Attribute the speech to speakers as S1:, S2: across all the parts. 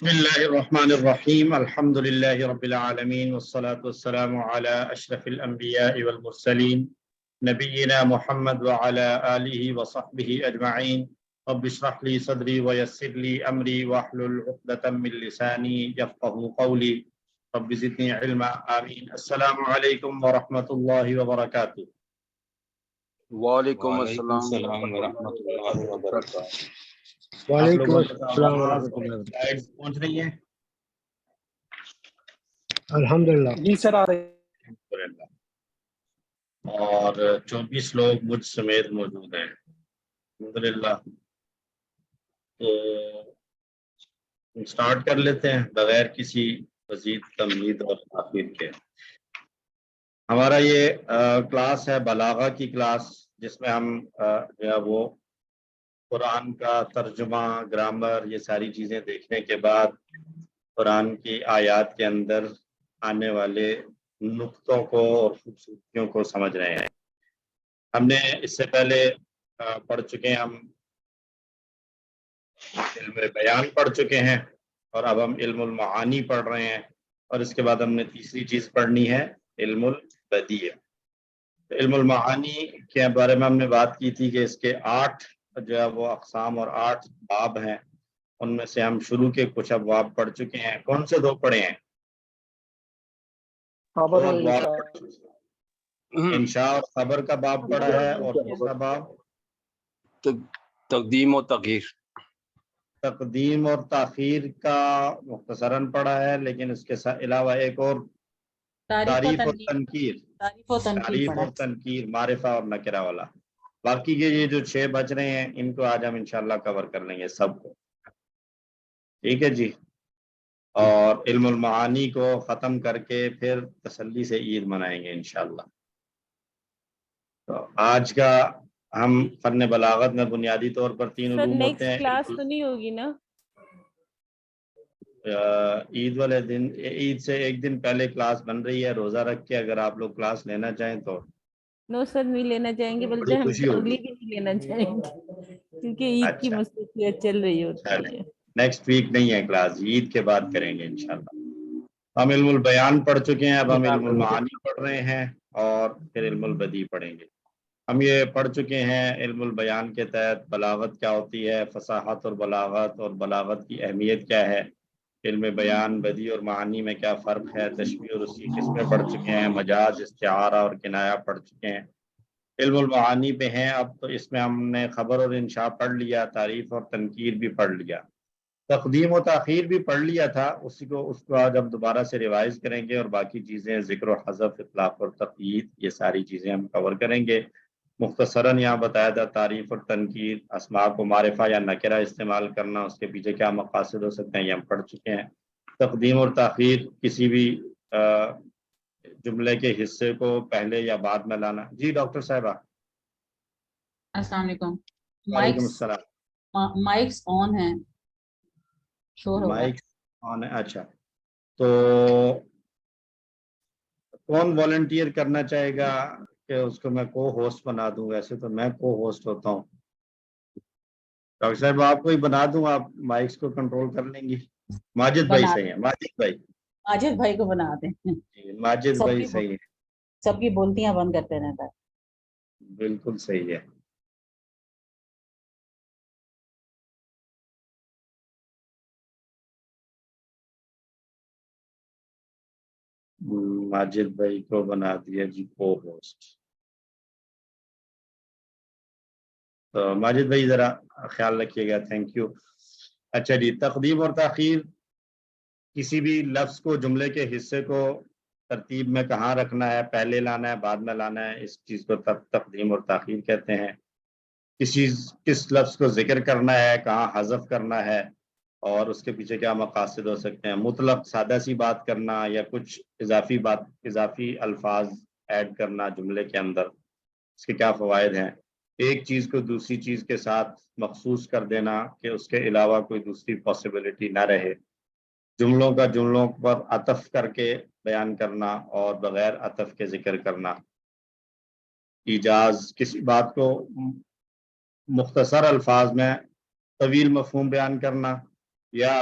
S1: بسم اللہ الرحمن الرحیم الحمد للہ رب العالمین والصلاة والسلام علی اشرف الانبیاء والمرسلین نبینا محمد وعلی آلہ وصحبہ اجمعین رب اشرح لی صدری ویسر لی امری واحلل عقدۃ من لسانی یفقهوا قولی رب زدنی علما آمین۔ السلام علیکم ورحمۃ اللہ وبرکاتہ۔
S2: وعلیکم
S3: وعلیکم
S2: السلام
S3: السلام ورحمۃ اللہ وبرکاتہ۔
S4: وعلیکم السلام ورحمۃ اللہ وبرکاتہ۔
S1: سلائیڈز پہنچ رہی ہیں؟
S4: الحمدللہ
S2: جی سر آ رہے
S1: الحمدللہ۔ اور 24 لوگ مجھ سمیت موجود ہیں الحمدللہ۔ تو سٹارٹ کر لیتے ہیں بغیر کسی مزید تمہید اور تاخیر کے۔ ہمارا یہ کلاس ہے بلاغہ کی کلاس، جس میں ہم جو ہے وہ قرآن کا ترجمہ، گرامر، یہ ساری چیزیں دیکھنے کے بعد قرآن کی آیات کے اندر آنے والے نقطوں کو اور خوبصورتیوں کو سمجھ رہے ہیں۔ ہم نے اس سے پہلے پڑھ چکے ہیں، ہم علم بیان پڑھ چکے ہیں، اور اب ہم علم المعانی پڑھ رہے ہیں، اور اس کے بعد ہم نے تیسری چیز پڑھنی ہے علم البدیع۔ علم المعانی کے بارے میں ہم نے بات کی تھی کہ اس کے 8 جو ہے وہ اقسام اور 8 باب ہیں، ان میں سے ہم شروع کے کچھ ابواب پڑھ چکے ہیں۔ کون سے 2 پڑھے ہیں؟
S2: خبر
S1: 2
S2: اور
S1: ابواب
S2: انشاء۔
S1: پڑھ چکے ہیں۔ انشاء اور خبر کا باب پڑھا ہے، اور دوسرا باب
S2: تقدیم و تغییر۔
S1: تقدیم اور تاخیر کا مختصراً پڑھا ہے، لیکن اس کے علاوہ ایک اور تعریف اور تنکیر، تعریف اور تنکیر، معرفہ اور نکرہ والا۔ باقی کے یہ جو 6 بچ رہے ہیں، ان کو آج ہم انشاءاللہ کور کر لیں گے سب کو، ٹھیک ہے جی۔ اور علم المعانی کو ختم کر کے پھر تسلی سے عید منائیں گے انشاءاللہ۔ تو آج کا ہم فن بلاغت میں بنیادی طور پر 3
S5: سر
S1: علوم ہوتے
S5: نیکسٹ
S1: ہیں۔
S5: کلاس تو نہیں ہوگی نا؟
S1: عید والے دن، عید سے ایک دن پہلے کلاس بن رہی ہے، روزہ رکھ کے اگر آپ لوگ کلاس لینا چاہیں تو
S5: نو سر نہیں لینا چاہیں گے،
S1: بڑی
S5: بلکہ ہم
S1: خوشی ہوگی۔
S5: اگلی بھی نہیں لینا چاہیں گے کیونکہ عید کی
S1: اچھا،
S5: مصروفیت چل رہی ہوتی ہے۔
S1: نیکسٹ ویک نہیں ہے کلاس، عید کے بعد کریں گے انشاءاللہ۔ ہم علم البیان پڑھ چکے ہیں، اب ہم علم المعانی پڑھ رہے ہیں، اور پھر علم البدیع پڑھیں گے۔ ہم یہ پڑھ چکے ہیں علم البیان کے تحت بلاغت کیا ہوتی ہے، فصاحت اور بلاغت کی اہمیت کیا ہے، علم بیان، بدیع اور معانی میں کیا فرق ہے، تشبیہ اور اسی قسمیں پڑھ چکے ہیں، مجاز، استعارہ اور کنایہ پڑھ چکے ہیں۔ علم المعانی پہ ہیں اب، تو اس میں ہم نے خبر اور انشاء پڑھ لیا، تعریف اور تنکیر بھی پڑھ لیا، تقدیم و تاخیر بھی پڑھ لیا تھا، اس کو آج ہم دوبارہ سے ریوائز کریں گے، اور باقی چیزیں ذکر و حذف، اطلاق اور تقیید، یہ ساری چیزیں ہم کور کریں گے۔ مختصراً یہاں بتایا تھا تعریف اور تنکیر، اسماء کو معرفہ یا نکرہ استعمال کرنا، اس کے پیچھے کیا مقاصد ہو سکتے ہیں، یہ ہم پڑھ چکے ہیں۔ تقدیم اور تاخیر، کسی بھی جملے کے حصے کو پہلے یا بعد میں لانا۔ جی ڈاکٹر صاحبہ۔
S6: السلام علیکم۔
S1: وعلیکم السلام۔
S6: مائکس آن ہیں، شور ہو رہا ہے۔
S1: مائک آن ہے، اچھا۔ تو کون والنٹیئر کرنا چاہے گا کہ اس کو میں کو ہوسٹ بنا دوں؟ ویسے تو میں کو ہوسٹ ہوتا ہوں۔ ڈاکٹر صاحب آپ کو ہی بنا دوں، آپ مائکس کو کنٹرول کر لیں گی؟ ماجد بھائی
S6: بنا
S1: صحیح ہے، ماجد بھائی،
S6: ماجد بھائی کو بنا دیں،
S1: جی ماجد بھائی صحیح ہے،
S6: سب کی بولتیاں بند کرتے رہتا ہے۔
S1: بالکل صحیح ہے۔ ماجد بھائی کو بنا دیا جی کو ہوسٹ۔ تو ماجد بھائی ذرا خیال رکھیے گا، تھینک یو۔ اچھا جی، تقدیم اور تاخیر، کسی بھی لفظ کو، جملے کے حصے کو ترتیب میں کہاں رکھنا ہے، پہلے لانا ہے، بعد میں لانا ہے، اس چیز کو تقدیم اور تاخیر کہتے ہیں۔ کس لفظ کو ذکر کرنا ہے، کہاں حذف کرنا ہے، اور اس کے پیچھے کیا مقاصد ہو سکتے ہیں، مطلق سادہ سی بات کرنا یا کچھ اضافی الفاظ ایڈ کرنا جملے کے اندر، اس کے کیا فوائد ہیں، ایک چیز کو دوسری چیز کے ساتھ مخصوص کر دینا کہ اس کے علاوہ کوئی دوسری پاسبلٹی نہ رہے، جملوں کا جملوں پر عطف کر کے بیان کرنا اور بغیر عطف کے ذکر کرنا، ایجاز، کسی بات کو مختصر الفاظ میں طویل مفہوم بیان کرنا، یا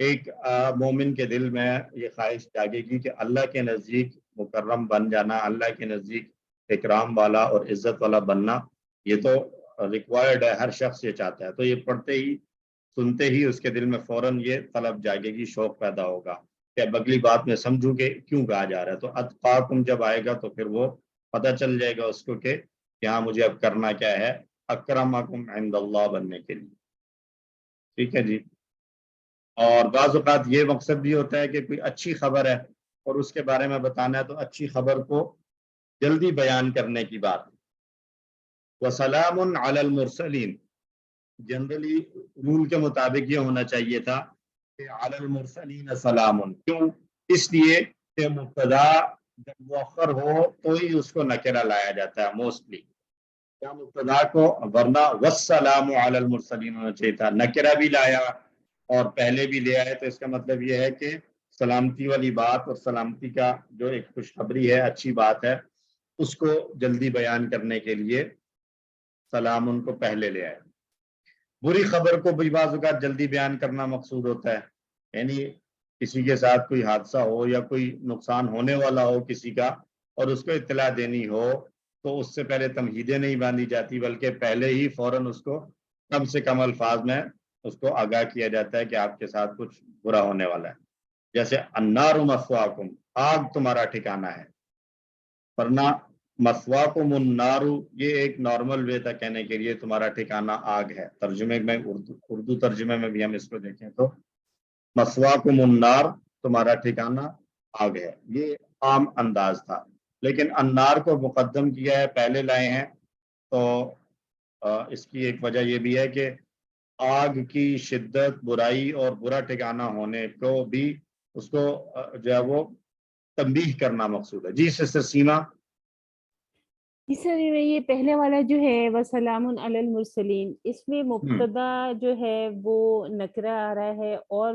S1: ایک مومن کے دل میں یہ خواہش جاگے گی کہ اللہ کے نزدیک مکرم بن جانا، اللہ کے نزدیک اکرام والا اور عزت والا بننا، یہ تو ریکوائرڈ ہے، ہر شخص یہ چاہتا ہے. تو یہ پڑھتے ہی سنتے ہی اس کے دل میں فوراً یہ طلب جاگے گی، شوق پیدا ہوگا کہ اب اگلی بات میں سمجھوں کہ کیوں کہا جا رہا ہے. تو اتقاکم جب آئے گا تو پھر وہ پتہ چل جائے گا اس کو کہ یہاں مجھے اب کرنا کیا ہے، اکرمکم عند اللہ بننے کے لیے. ٹھیک ہے جی. اور بعض اوقات یہ مقصد بھی ہوتا ہے کہ کوئی اچھی خبر ہے اور اس کے بارے میں بتانا ہے، تو اچھی خبر کو جلدی بیان کرنے کی بات. وسلام علی المرسلین، جنرلی رول کے مطابق یہ ہونا چاہیے تھا کہ علی المرسلین سلام. کیوں؟ اس لیے کہ مبتدا جب مؤخر ہو تو ہی اس کو نکرہ لایا جاتا ہے موسٹلی، یا مبتدا کو، ورنہ والسلام علی المرسلین ہونا چاہیے تھا. نکرہ بھی لایا اور پہلے بھی لے آئے تو اس کا مطلب یہ ہے کہ سلامتی والی بات اور سلامتی کا جو ایک خوشخبری ہے، اچھی بات ہے، اس کو جلدی بیان کرنے کے لیے سلام ان کو پہلے لے آئے. بری خبر کو بھی بعض اوقات جلدی بیان کرنا مقصود ہوتا ہے، یعنی کسی کے ساتھ کوئی حادثہ ہو یا کوئی نقصان ہونے والا ہو کسی کا اور اس کو اطلاع دینی ہو تو اس سے پہلے تمہیدیں نہیں باندھی جاتی، بلکہ پہلے ہی فوراً اس کو کم سے کم الفاظ میں اس کو آگاہ کیا جاتا ہے کہ آپ کے ساتھ کچھ برا ہونے والا ہے. جیسے النار مثواکم، آگ تمہارا ٹھکانہ ہے، ورنہ مثواکم النار یہ ایک نارمل وے تھا کہنے کے لیے تمہارا ٹھکانہ آگ ہے. ترجمے میں اردو ترجمے میں بھی ہم اس کو دیکھیں تو مثواکم النار تمہارا ٹھکانہ آگ ہے، یہ عام انداز تھا. لیکن النار کو مقدم کیا ہے، پہلے لائے ہیں، تو اس کی ایک وجہ یہ بھی ہے کہ آگ کی شدت، برائی اور برا ٹھکانہ ہونے کو بھی اس کو جو ہے وہ تنبیہ کرنا مقصود ہے. جی سسٹر سیما.
S5: جی سر، یہ پہلے والا جو ہے وسلام علی المرسلین، اس میں مبتدا جو ہے وہ نکرہ آ رہا ہے، اور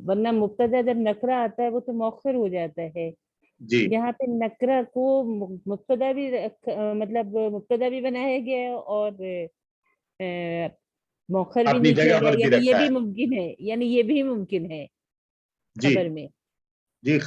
S5: ورنہ مبتدا جب نکرہ آتا ہے وہ تو مؤخر ہو جاتا ہے.
S1: جی
S5: یہاں پہ نکرہ کو مبتدا بھی مطلب مبتدا بھی بنایا گیا ہے اور مؤخر بھی
S1: اپنی
S5: نہیں کیا
S1: جگہ
S5: گیا،
S1: پر بھی
S5: یعنی یہ
S1: رکھا
S5: بھی
S1: ہے.
S5: ممکن ہے، یعنی یہ بھی ممکن ہے
S1: جی
S5: خبر میں.
S1: جی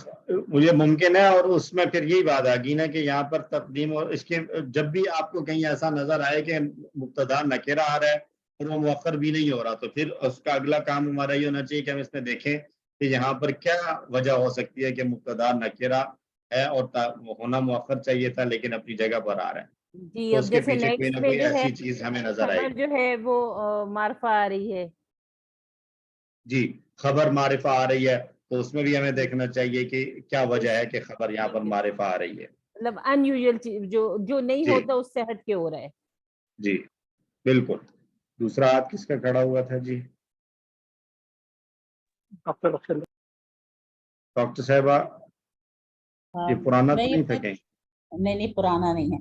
S1: مجھے ممکن ہے، اور اس میں پھر یہی بات آ گئی نا کہ یہاں پر تقدیم، اور اس کے جب بھی آپ کو کہیں ایسا نظر آئے کہ مبتدا نکرہ آ رہا ہے اور وہ مؤخر بھی نہیں ہو رہا، تو پھر اس کا اگلا کام ہمارا یہ ہونا چاہیے کہ ہم اس میں دیکھیں کہ یہاں پر کیا وجہ ہو سکتی ہے کہ مبتدا نکرہ ہے اور ہونا مؤخر چاہیے تھا لیکن اپنی جگہ پر آ رہا ہے.
S5: جی
S1: تو
S5: اب
S1: اس کے
S5: جیسے
S1: پیچھے کوئی
S5: نیکسٹ
S1: نہ
S5: میں
S1: کوئی
S5: جو ہے
S1: ایسی چیز ہمیں نظر آئے
S5: خبر
S1: گی.
S5: جو ہے وہ معرفہ آ رہی ہے.
S1: جی خبر معرفہ آ رہی ہے، تو اس میں بھی ہمیں دیکھنا چاہیے کہ کیا وجہ ہے کہ خبر یہاں پر معرفہ آ رہی ہے.
S5: مطلب ان یوزل چیز جو نہیں
S1: جی
S5: ہوتا اس سے ہٹ کے ہو رہا ہے.
S1: جی بالکل. دوسرا ہاتھ کس کا کھڑا ہوا تھا جی؟ ڈاکٹر صاحبہ، یہ پرانا تو نہیں تھا کہیں؟
S6: نہیں پرانا نہیں ہے.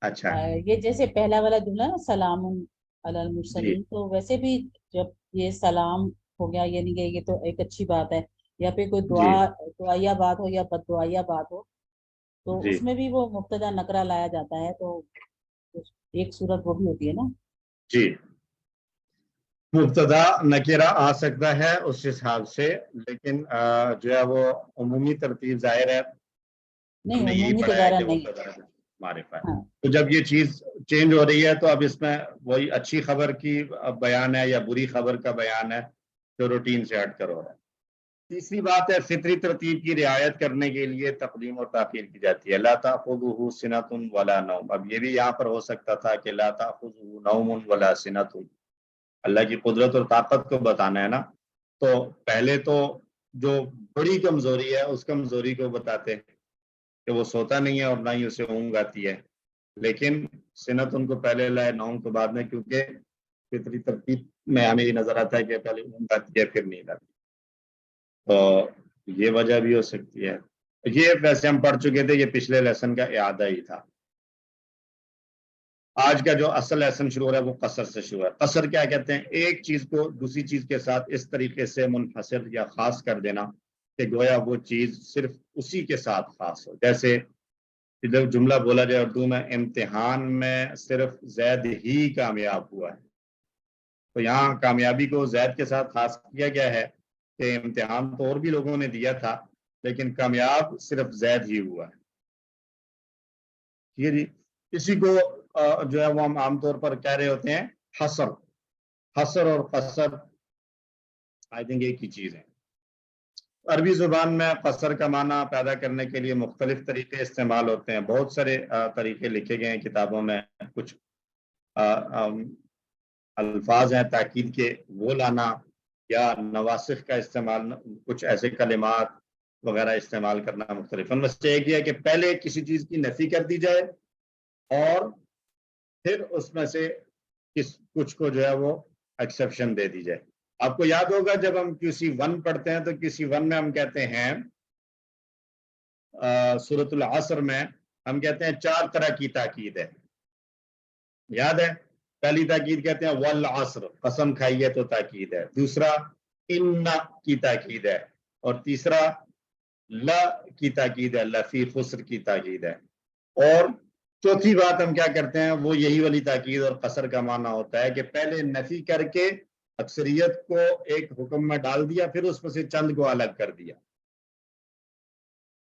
S1: اچھا
S6: یہ جیسے پہلا والا جملہ نا سلام علی
S1: جی
S6: المرسلین، تو ویسے بھی جب یہ سلام ہو گیا یعنی کہ یہ تو ایک اچھی بات ہے، یا پھر کوئی
S1: جی
S6: دعائیہ بات ہو یا بد دعائیہ بات ہو تو
S1: جی
S6: اس میں بھی وہ مبتدا نکرہ لایا جاتا ہے. تو ایک صورت وہ بھی ہوتی ہے نا.
S1: جی مبتدا نکرہ آ سکتا ہے اس حساب سے، لیکن جو ہے وہ عمومی ترتیب ظاہر ہے ہم
S6: نہیں
S1: نے یہی
S6: عمومی
S1: پڑھا ہے
S6: تجارہ
S1: کہ
S6: نہیں ہے.
S1: مبتدا معرفہ ہے.
S6: ہاں
S1: تو جب یہ چیز چینج ہو رہی ہے تو اب اس میں وہی اچھی خبر کی بیان ہے یا بری خبر کا بیان ہے جو روٹین سے ہٹ کر ہو رہا ہے. تیسری بات ہے فطری ترتیب کی رعایت کرنے کے لیے تقدیم اور تاخیر کی جاتی ہے. لا تأخذہ سنۃ ولا نوم، اب یہ بھی یہاں پر ہو سکتا تھا کہ لا تأخذہ نوم ولا سنۃ، اللہ کی قدرت اور طاقت کو بتانا ہے نا. تو پہلے تو جو بڑی کمزوری ہے اس کمزوری کو بتاتے کہ وہ سوتا نہیں ہے اور نہ ہی اسے اونگ آتی ہے، لیکن سنت ان کو پہلے لائے نوم کو بعد میں، کیونکہ فطری ترتیب میں ہمیں یہ نظر آتا ہے کہ پہلے اونگ آتی ہے پھر نیند آتی ہے. تو یہ وجہ بھی ہو سکتی ہے. یہ ویسے ہم پڑھ چکے تھے، یہ پچھلے لیسن کا اعادہ ہی تھا. آج کا جو اصل لیسن شروع ہو رہا ہے وہ قصر سے شروع ہے. قصر کیا کہتے ہیں؟ ایک چیز کو دوسری چیز کے ساتھ اس طریقے سے منحصر یا خاص کر دینا کہ گویا وہ چیز صرف اسی کے ساتھ خاص ہو. جیسے جب جملہ بولا جائے اردو میں، امتحان میں صرف زید ہی کامیاب ہوا ہے، تو یہاں کامیابی کو زید کے ساتھ خاص کیا گیا ہے کہ امتحان تو اور بھی لوگوں نے دیا تھا لیکن کامیاب صرف زید ہی ہوا ہے. ٹھیک ہے جی. اسی کو جو ہے وہ ہم عام طور پر کہہ رہے ہوتے ہیں حسر. حسر اور قصر آئی تھنک ایک ہی چیز ہے. عربی زبان میں قصر کا معنی پیدا کرنے کے لیے مختلف طریقے استعمال ہوتے ہیں. بہت سارے طریقے لکھے گئے ہیں کتابوں میں. کچھ الفاظ ہیں تاکید کے وہ لانا یا نواسخ کا استعمال, کچھ ایسے کلمات وغیرہ استعمال کرنا مختلف. ان میں سے ایک یہ ہے کہ پہلے کسی چیز کی نفی کر دی جائے اور پھر اس میں سے کچھ کو جو ہے وہ ایکسیپشن دے دی جائے. آپ کو یاد ہوگا جب ہم QC1 پڑھتے ہیں تو QC1 میں ہم کہتے ہیں سورۃ العصر میں ہم کہتے ہیں 4 طرح کی تاکید ہے. یاد ہے؟ پہلی تاکید کہتے ہیں والعصر, قسم کھائیے تو تاکید ہے. دوسرا ان کی تاکید ہے. اور تیسرا لا کی تاکید ہے, لفی خسر کی تاکید ہے. اور چوتھی بات ہم کیا کرتے ہیں, وہ یہی والی تاکید اور قصر کا معنی ہوتا ہے کہ پہلے نفی کر کے اکثریت کو ایک حکم میں ڈال دیا, پھر اس میں سے چند کو الگ کر دیا,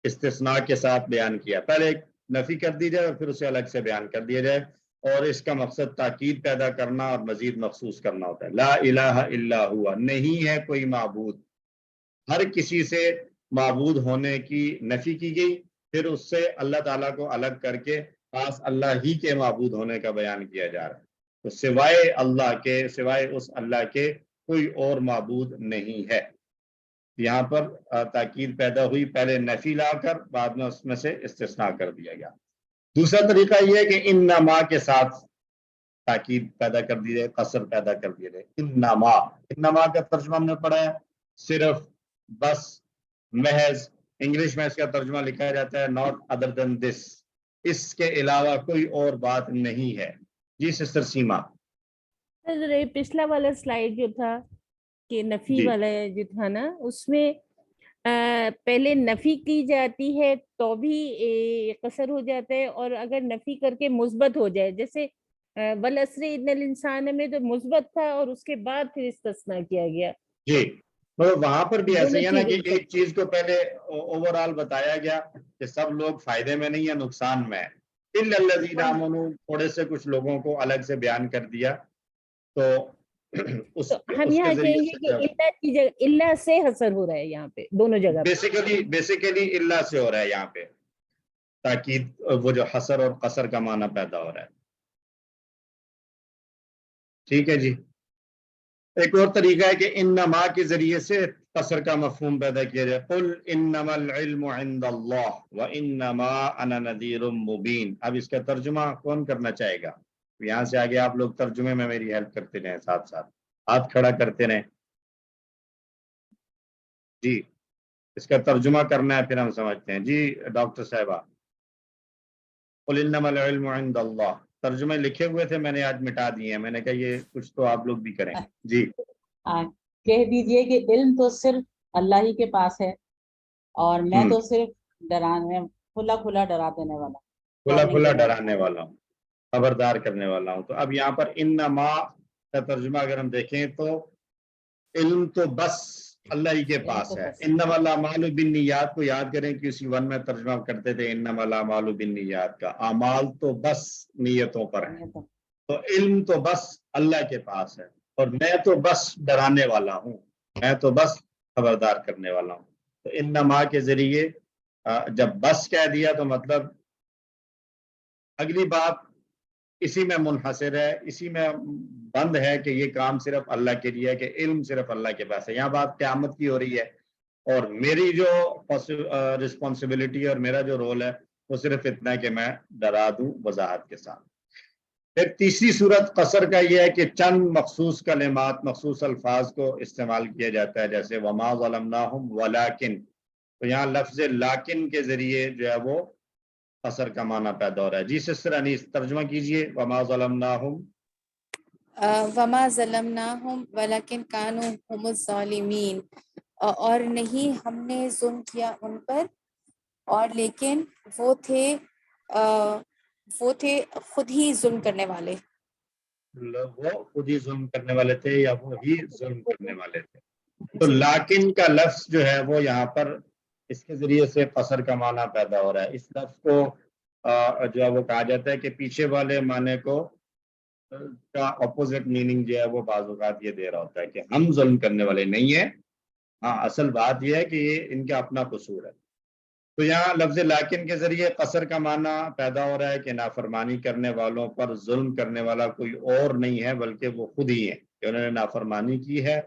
S1: استثناء کے ساتھ بیان کیا. پہلے ایک نفی کر دی جائے اور پھر اسے الگ سے بیان کر دیا جائے, اور اس کا مقصد تاکید پیدا کرنا اور مزید مخصوص کرنا ہوتا ہے. لا الہ الا ہوا, نہیں ہے کوئی معبود. ہر کسی سے معبود ہونے کی نفی کی گئی, پھر اس سے اللہ تعالیٰ کو الگ کر کے خاص اللہ ہی کے معبود ہونے کا بیان کیا جا رہا ہے. تو سوائے اللہ کے, سوائے اس اللہ کے کوئی اور معبود نہیں ہے. یہاں پر تاکید پیدا ہوئی, پہلے نفی لا کر بعد میں اس میں سے استثناء کر دیا گیا. دوسرا طریقہ یہ ہے کہ انما کے ساتھ تاکید پیدا کر دی جائے, قصر پیدا کر دیا جائے. انما کا ترجمہ ہم نے پڑھا ہے صرف, بس, محض. انگلش میں اس کا ترجمہ لکھا جاتا ہے not other than this, اس کے علاوہ کوئی اور بات نہیں ہے. جی سسٹر سیما.
S5: پچھلا والا سلائیڈ جو تھا کہ نفی
S1: جی.
S5: والا جو تھا نا, اس میں پہلے نفی کی جاتی ہے تو بھی قصر ہو جاتا ہے, اور اگر نفی کر کے مثبت ہو جائے, جیسے والعصر ان الانسان میں جو مثبت تھا اور اس کے بعد پھر استثناء کیا گیا.
S1: جی, مطلب وہاں پر بھی ایسے ہی ہے نا کہ
S5: چیزیں
S1: ایک چیز کو پہلے اوور آل بتایا گیا کہ سب لوگ فائدے میں نہیں یا نقصان میں. الا الذین آمنوا, تھوڑے سے کچھ لوگوں کو الگ سے بیان کر دیا. تو
S5: تو ہم یہاں کہیں گے کہ اللہ کی جگہ اللہ سے حسر ہو رہا ہے یہاں پہ دونوں جگہ پہ.
S1: بیسیکلی اللہ سے ہو رہا ہے یہاں پہ تاکید, وہ جو حسر اور قصر کا معنی پیدا ہو رہا ہے. ٹھیک ہے جی. ایک اور طریقہ ہے کہ انما کے ذریعے سے قصر کا مفہوم پیدا کیا جائے. قل انما العلم عند اللہ وانما انا نذیر مبین. اب اس کا ترجمہ کون کرنا چاہے گا؟ یہاں سے آگے آپ لوگ ترجمے میں میری ہیلپ کرتے رہیں, ساتھ ساتھ ہاتھ کھڑا کرتے رہیں. جی, اس کا ترجمہ کرنا ہے پھر ہم سمجھتے ہیں. جی ڈاکٹر صاحبہ. قل انما العلم عند اللہ, ترجمے لکھے ہوئے تھے, میں نے آج مٹا دیے ہیں. میں نے کہا یہ کچھ تو آپ لوگ بھی کریں. جی
S6: کہہ دیجئے کہ علم تو صرف اللہ ہی کے پاس ہے, اور میں تو صرف ڈرانے, کھلا ڈرا دینے والا,
S1: کھلا ڈرانے والا ہوں, خبردار کرنے والا ہوں. تو اب یہاں پر انما کا ترجمہ اگر ہم دیکھیں تو علم تو بس اللہ ہی کے پاس ہے. انما الاعمال بالنیات کو یاد کریں کہ QC1 میں ترجمہ کرتے تھے انما الاعمال بالنیات کا, اعمال تو بس نیتوں پر ہیں. تو علم تو بس اللہ کے پاس ہے, اور میں تو بس ڈرانے والا ہوں, میں تو بس خبردار کرنے والا ہوں. تو انما کے ذریعے جب بس کہہ دیا تو مطلب اگلی بات اسی میں منحصر ہے, اسی میں بند ہے کہ یہ کام صرف اللہ کے لیے ہے, کہ علم صرف اللہ کے پاس ہے. یہاں بات قیامت کی ہو رہی ہے, اور میری جو رسپانسبلٹی اور میرا جو رول ہے وہ صرف اتنا ہے کہ میں ڈرا دوں وضاحت کے ساتھ. پھر تیسری صورت قصر کا یہ ہے کہ چند مخصوص کلمات, مخصوص الفاظ کو استعمال کیا جاتا ہے, جیسے وما ظلمناہم ولکن. تو یہاں لفظ لاکن کے ذریعے جو ہے وہ قصر کا معنی پیدا ہو رہا ہے. جی سسٹر انیس ترجمہ کیجئے. وما ظلمناہم,
S2: وما ظلمناہم ولکن کانوا هم الظالمین, اور نہیں ہم نے ظلم کیا ان پر, اور لیکن وہ تھے خود ہی ظلم کرنے والے.
S1: وہ خود ہی ظلم کرنے والے تھے یا وہ ہی ظلم کرنے والے تھے. تو لیکن کا لفظ جو ہے وہ یہاں پر اس کے ذریعے سے قصر کا معنی پیدا ہو رہا ہے. اس لفظ کو جو ہے وہ کہا جاتا ہے کہ پیچھے والے معنی کو کا اپوزٹ میننگ جو ہے وہ بعض اوقات یہ دے رہا ہوتا ہے کہ ہم ظلم کرنے والے نہیں ہیں. ہاں اصل بات یہ ہے کہ یہ ان کا اپنا قصور ہے. تو یہاں لفظ لیکن کے ذریعے قصر کا معنی پیدا ہو رہا ہے کہ نافرمانی کرنے والوں پر ظلم کرنے والا کوئی اور نہیں ہے بلکہ وہ خود ہی ہے کہ انہوں نے نافرمانی کی ہے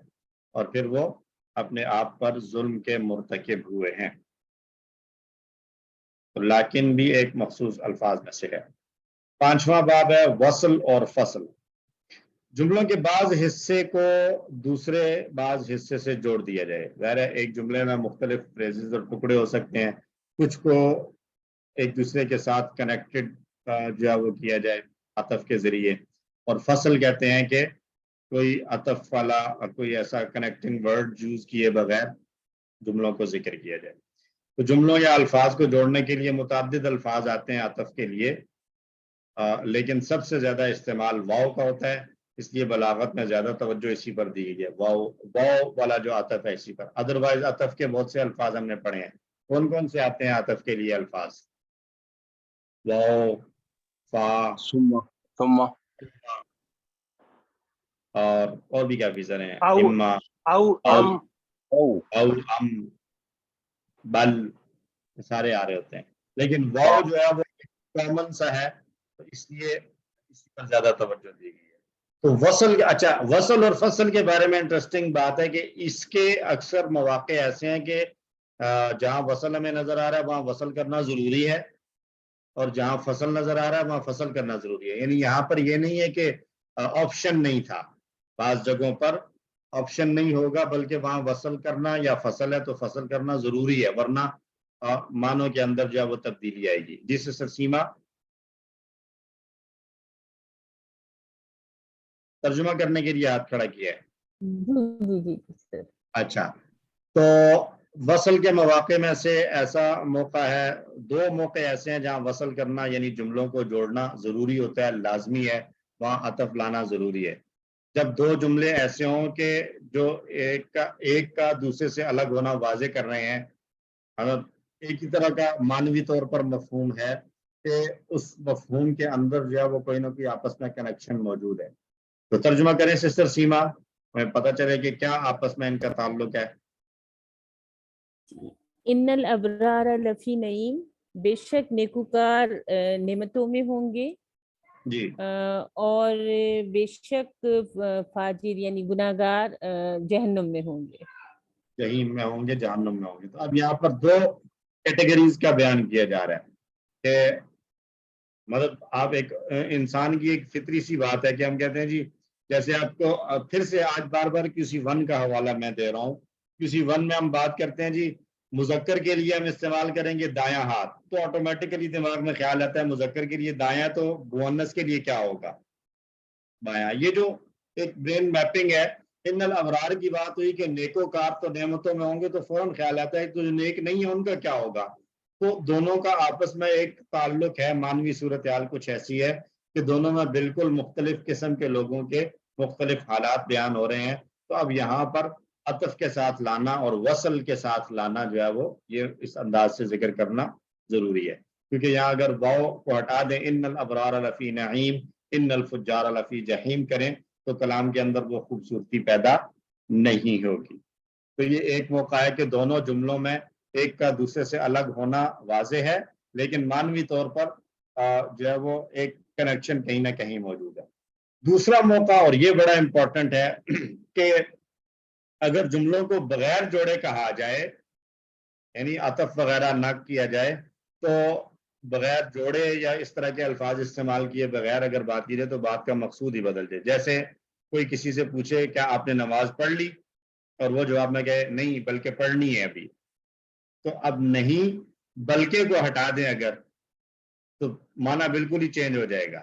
S1: اور پھر وہ اپنے آپ پر ظلم کے مرتکب ہوئے ہیں. تو لیکن بھی ایک مخصوص الفاظ میں سے ہے. 5واں باب ہے وصل اور فصل. جملوں کے بعض حصے کو دوسرے بعض حصے سے جوڑ دیا جائے. ظاہر ہے ایک جملے میں مختلف فریزز اور ٹکڑے ہو سکتے ہیں, کچھ کو ایک دوسرے کے ساتھ کنیکٹڈ جو ہے وہ کیا جائے عطف کے ذریعے, اور فصل کہتے ہیں کہ کوئی عطف والا کوئی ایسا کنیکٹنگ ورڈ یوز کیے بغیر جملوں کو ذکر کیا جائے. تو جملوں یا الفاظ کو جوڑنے کے لیے متعدد الفاظ آتے ہیں عطف کے لیے, لیکن سب سے زیادہ استعمال واو کا ہوتا ہے, اس لیے بلاغت میں زیادہ توجہ اسی پر دی گئی ہے. واو والا جو عطف ہے اسی پر. ادروائز عطف کے بہت سے الفاظ ہم نے پڑھے ہیں. کون کون سے آتے ہیں عطف کے لیے الفاظ؟ واو, فا,
S3: ثم
S1: اور بھی کافی سارے ہیں.
S3: او
S1: اما,
S3: او ام
S1: او, ام, بل, سارے آ رہے ہوتے ہیں. لیکن واو جو ہے وہ کامن سا ہے تو اس لیے اس پر زیادہ توجہ دی گئی ہے. تو وصل, اچھا وصل اور فصل کے بارے میں انٹرسٹنگ بات ہے کہ اس کے اکثر مواقع ایسے ہیں کہ جہاں وصل ہمیں نظر آ رہا ہے وہاں وصل کرنا ضروری ہے, اور جہاں فصل نظر آ رہا ہے وہاں فصل کرنا ضروری ہے. یعنی یہاں پر یہ نہیں ہے کہ آپشن نہیں تھا, بعض جگہوں پر آپشن نہیں ہوگا بلکہ وہاں وصل کرنا یا فصل ہے تو فصل کرنا ضروری ہے, ورنہ معنوں کے اندر جو ہے وہ تبدیلی آئے گی. جس سے سیما ترجمہ کرنے کے لیے ہاتھ کھڑا کیا ہے.
S5: جی سر.
S1: اچھا, تو وصل کے مواقع میں سے ایسا موقع ہے, 2 موقع ایسے ہیں جہاں وصل کرنا یعنی جملوں کو جوڑنا ضروری ہوتا ہے, لازمی ہے, وہاں عطف لانا ضروری ہے. جب 2 جملے ایسے ہوں کہ جو ایک کا دوسرے سے الگ ہونا واضح کر رہے ہیں, اگر ایک ہی طرح کا معنوی طور پر مفہوم ہے کہ اس مفہوم کے اندر جو ہے وہ کوئی نہ کوئی آپس میں کنیکشن موجود ہے. تو ترجمہ کریں سسٹر سیما, ہمیں پتہ چلے کہ کیا آپس میں ان کا تعلق ہے.
S5: ان الابرار لفی نعیم, بے شک نیکوکار نعمتوں میں ہوں گے,
S1: جی,
S5: اور بے شک فاجر یعنی گناہگار جہنم میں ہوں گے.
S1: جہنم میں ہوں گے, جہنم میں ہوں گے. تو اب یہاں پر 2 کیٹیگریز کا بیان کیا جا رہا ہے کہ مطلب آپ ایک انسان کی ایک فطری سی بات ہے کہ ہم کہتے ہیں جی, جیسے آپ کو پھر سے آج بار بار کسی ون کا حوالہ میں دے رہا ہوں. کسی ون میں ہم بات کرتے ہیں جی مذکر کے لیے ہم استعمال کریں گے دایاں ہاتھ, تو آٹومیٹکلی دماغ میں خیال آتا ہے مذکر کے لیے دایاں, تو مؤنث کے لیے کیا ہوگا؟ بایاں. یہ جو ایک برین میپنگ ہے, ان الابرار کی بات ہوئی کہ نیکوکار تو نعمتوں میں ہوں گے, تو فوراً خیال آتا ہے کہ جو نیک نہیں ہے ان کا کیا ہوگا. تو دونوں کا آپس میں ایک تعلق ہے. مانوی صورتحال کچھ ایسی ہے کہ دونوں میں بالکل مختلف قسم کے لوگوں کے مختلف حالات بیان ہو رہے ہیں. تو اب یہاں پر عطف کے ساتھ لانا اور وصل کے ساتھ لانا جو ہے وہ یہ اس انداز سے ذکر کرنا ضروری ہے, کیونکہ یہاں اگر واو کو ہٹا دیں, ان الابرار لفی نعیم ان الفجار لفی جہیم کریں, تو کلام کے اندر وہ خوبصورتی پیدا نہیں ہوگی. تو یہ ایک موقع ہے کہ دونوں جملوں میں ایک کا دوسرے سے الگ ہونا واضح ہے, لیکن معنوی طور پر جو ہے وہ ایک کنیکشن کہیں نہ کہیں موجود ہے. دوسرا موقع, اور یہ بڑا امپورٹنٹ ہے, کہ اگر جملوں کو بغیر جوڑے کہا جائے یعنی عطف وغیرہ نہ کیا جائے, تو بغیر جوڑے یا اس طرح کے الفاظ استعمال کیے بغیر اگر بات کی جائے تو بات کا مقصود ہی بدل جائے. جیسے کوئی کسی سے پوچھے کیا آپ نے نماز پڑھ لی, اور وہ جواب میں کہے نہیں بلکہ پڑھنی ہے ابھی, تو اب نہیں بلکہ کو ہٹا دیں اگر, تو معنی بالکل ہی چینج ہو جائے گا.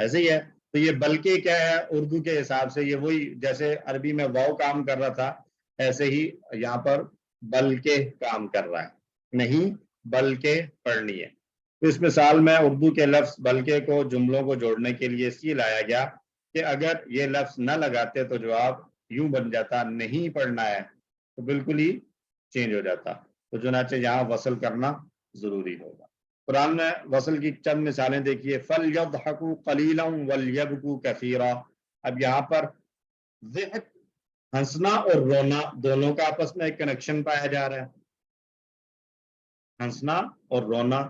S1: ایسے ہی ہے. تو یہ بلکہ کیا ہے اردو کے حساب سے, یہ وہی جیسے عربی میں واو کام کر رہا تھا ایسے ہی یہاں پر بلکہ کام کر رہا ہے, نہیں بلکہ پڑھنی ہے. تو تو اس مثال میں اردو کے لفظ بلکہ کو جملوں کو جوڑنے کے لیے اس لیے لایا گیا کہ اگر یہ لفظ نہ لگاتے تو جواب یوں بن جاتا نہیں پڑھنا ہے، تو بالکل ہی چینج ہو جاتا. تو چنانچہ یہاں وصل کرنا ضروری ہوگا. قرآن میں وصل کی چند مثالیں دیکھیے. فَلْيَضْحَكُوا قَلِيلًا وَلْيَبْكُوا كَثِيرًا. اب یہاں پر ضحک، ہنسنا اور رونا دونوں کا آپس میں ایک کنیکشن پایا جا رہا ہے. ہنسنا اور رونا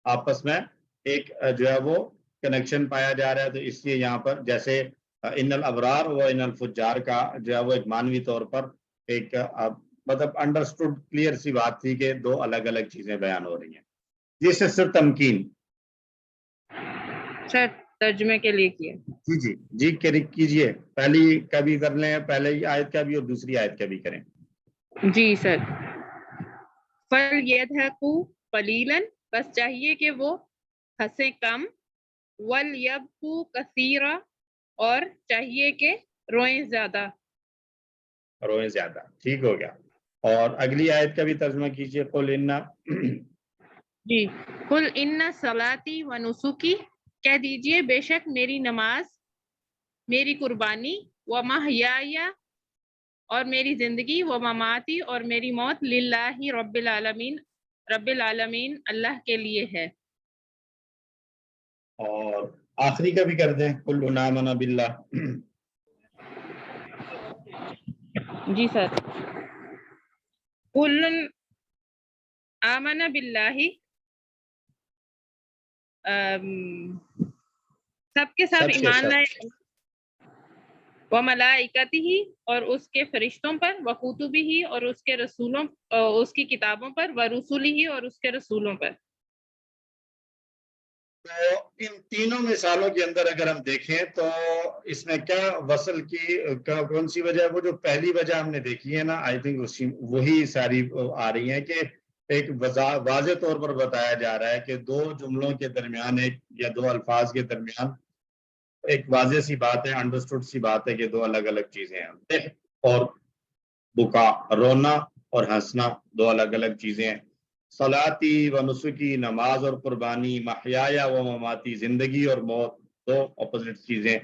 S1: آپس میں ایک جو ہے وہ کنیکشن پایا جا رہا ہے. تو اس لیے یہاں پر جیسے ان الابرار و ان الفجار کا جو ہے وہ ایک معنوی طور پر ایک مطلب انڈرسٹوڈ کلیئر سی بات تھی کہ دو الگ الگ چیزیں بیان ہو رہی ہیں. جس سے صرف تمکین.
S7: سر ترجمے کے لیے کیے.
S1: جی کیجیے. پہلی کا بھی کر لیں، پہلی آیت کا بھی اور دوسری آیت کا بھی کریں.
S7: جی سر. فَلْيَضْحَكُوا قَلِيلًا، بس چاہیے کہ وہ ہنسیں کم. وَلْيَبْكُوا كَثِيرًا، اور چاہیے کہ روئیں زیادہ.
S1: روئیں زیادہ. ٹھیک ہو گیا. اور اگلی آیت کا بھی ترجمہ کیجیے. قُلْ إِنَّ
S7: جی. قُلْ إِنَّ صَلَاتِي وَنُسُكِي، کہہ دیجئے بے شک میری نماز، میری قربانی، وَمَحْيَايَ، اور میری زندگی، وَمَمَاتِي، اور میری موت، لِلَّهِ رب العالمین، رب العالمین اللہ کے لیے ہے.
S1: اور آخری کا بھی کر دیں. قُلْ آمَنَ بِاللَّهِ.
S7: جی سر. قُلْ آمَنَ بِاللَّهِ، سب کے ساتھ ایمان لائے، وَمَلَائِکَتِهِ، اور اس کے فرشتوں پر، وَکُتُبِهِ، اور اس کے رسولوں، اس کی کتابوں پر، وَرُسُلِهِ، اور اس کے رسولوں پر.
S1: تو ان تینوں مثالوں کے اندر اگر ہم دیکھیں تو اس میں کیا وصل کی کون سی وجہ ہے؟ وہ جو پہلی وجہ ہم نے دیکھی ہے نا، آئی تھنک وہی ساری آ رہی ہیں کہ ایک واضح طور پر بتایا جا رہا ہے کہ دو جملوں کے درمیان ایک یا دو الفاظ کے درمیان ایک واضح سی بات ہے، انڈرسٹوڈ سی بات ہے کہ دو الگ الگ چیزیں ہیں. اور بکا، رونا اور ہنسنا دو الگ الگ چیزیں ہیں. صلاتی و نسکی، نماز اور قربانی، محیایا و مماتی، زندگی اور موت، دو اپوزٹ چیزیں.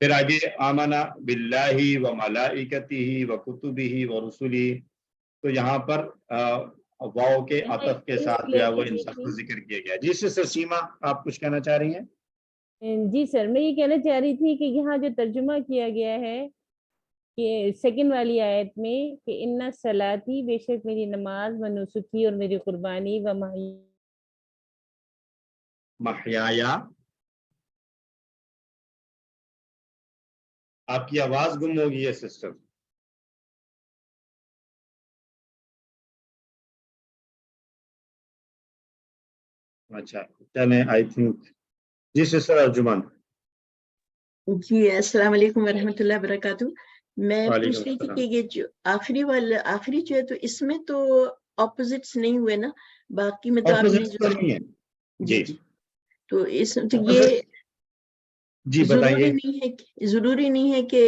S1: پھر آگے آمنا باللہ و ملائکتہ و کتبہ و رسلی. تو یہاں پر واو کے عطف کے ساتھ جو ہے وہ ان سب کا ذکر کیا گیا. جی سسٹر سیما، آپ کچھ کہنا چاہ رہی ہیں؟
S5: جی سر، میں یہ کہنا چاہ رہی تھی کہ یہاں جو ترجمہ کیا گیا ہے کہ سیکنڈ والی آیت میں کہ ان صلاتی، بے شک میری نماز، و نسکی، اور میری قربانی، و
S1: محیایا. آپ کی آواز گم ہو گئی ہے سسٹر. اچھا چلیں، I think. G sister Arjumman.
S8: جی السلام علیکم ورحمۃ اللہ وبرکاتہ. میں پوچھ رہی تھی کہ یہ جو آخری جو ہے تو اس میں تو اپوزٹس نہیں ہوئے نا، باقی میں تو آپ نے جو
S1: نہیں ہے.
S8: جی تو اس یہ
S1: جی
S8: ضروری نہیں ہے کہ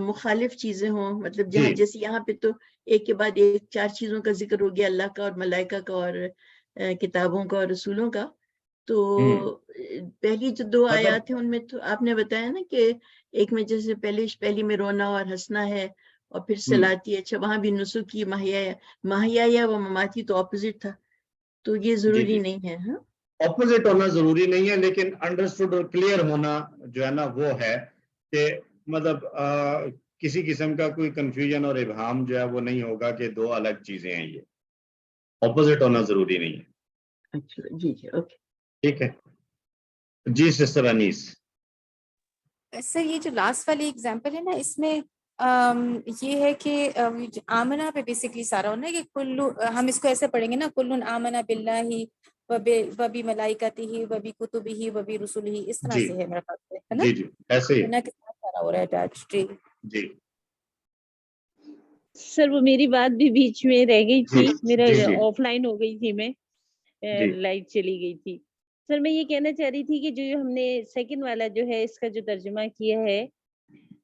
S8: مخالف چیزیں ہوں. مطلب جہاں جیسے یہاں پہ تو ایک کے بعد ایک 4 چیزوں کا ذکر ہو گیا، اللہ کا اور ملائکہ کا اور کتابوں کا اور رسولوں کا. تو پہلی جو 2 آیات ہیں ان میں تو آپ نے بتایا نا کہ ایک میں جیسے پہلی میں رونا اور ہنسنا ہے، اور پھر صلاتی. اچھا وہاں بھی نسکی، محیا و مماتی تو اپوزٹ تھا، تو یہ ضروری نہیں ہے. ہاں
S1: اپوزٹ ہونا ضروری نہیں ہے، لیکن انڈرسٹوڈ اور کلیئر ہونا جو ہے نا وہ ہے کہ مطلب کسی قسم کا کوئی کنفیوژن اور ابہام جو ہے وہ نہیں ہوگا کہ دو الگ چیزیں ہیں. یہ اپوزٹ ہونا ضروری نہیں ہے.
S8: اچھا جی اوکے
S1: ٹھیک ہے. جی سسٹر انیس.
S2: سر یہ جو لاسٹ والی اگزامپل ہے نا، اس میں یہ ہے کہ آمنہ پہ بیسکلی سارا ہونا ہے کہ کلو، ہم اس کو ایسے پڑھیں گے نا، کلن آمنہ باللہ وبی ملائکتہ وبی کتبہ وبی رسلہ، اس طرح سے ہے میرے خیال سے، ہے نا؟
S1: جی ایسے ہی.
S2: کے ساتھ سارا ہو رہا ہے اٹیچ.
S1: جی
S5: سر وہ میری بات بھی بیچ میں رہ گئی تھی، میرا آف لائن ہو گئی تھی، میں لائٹ چلی گئی تھی. سر میں یہ کہنا چاہ رہی تھی کہ جو ہم نے سیکنڈ والا جو ہے اس کا جو ترجمہ کیا ہے،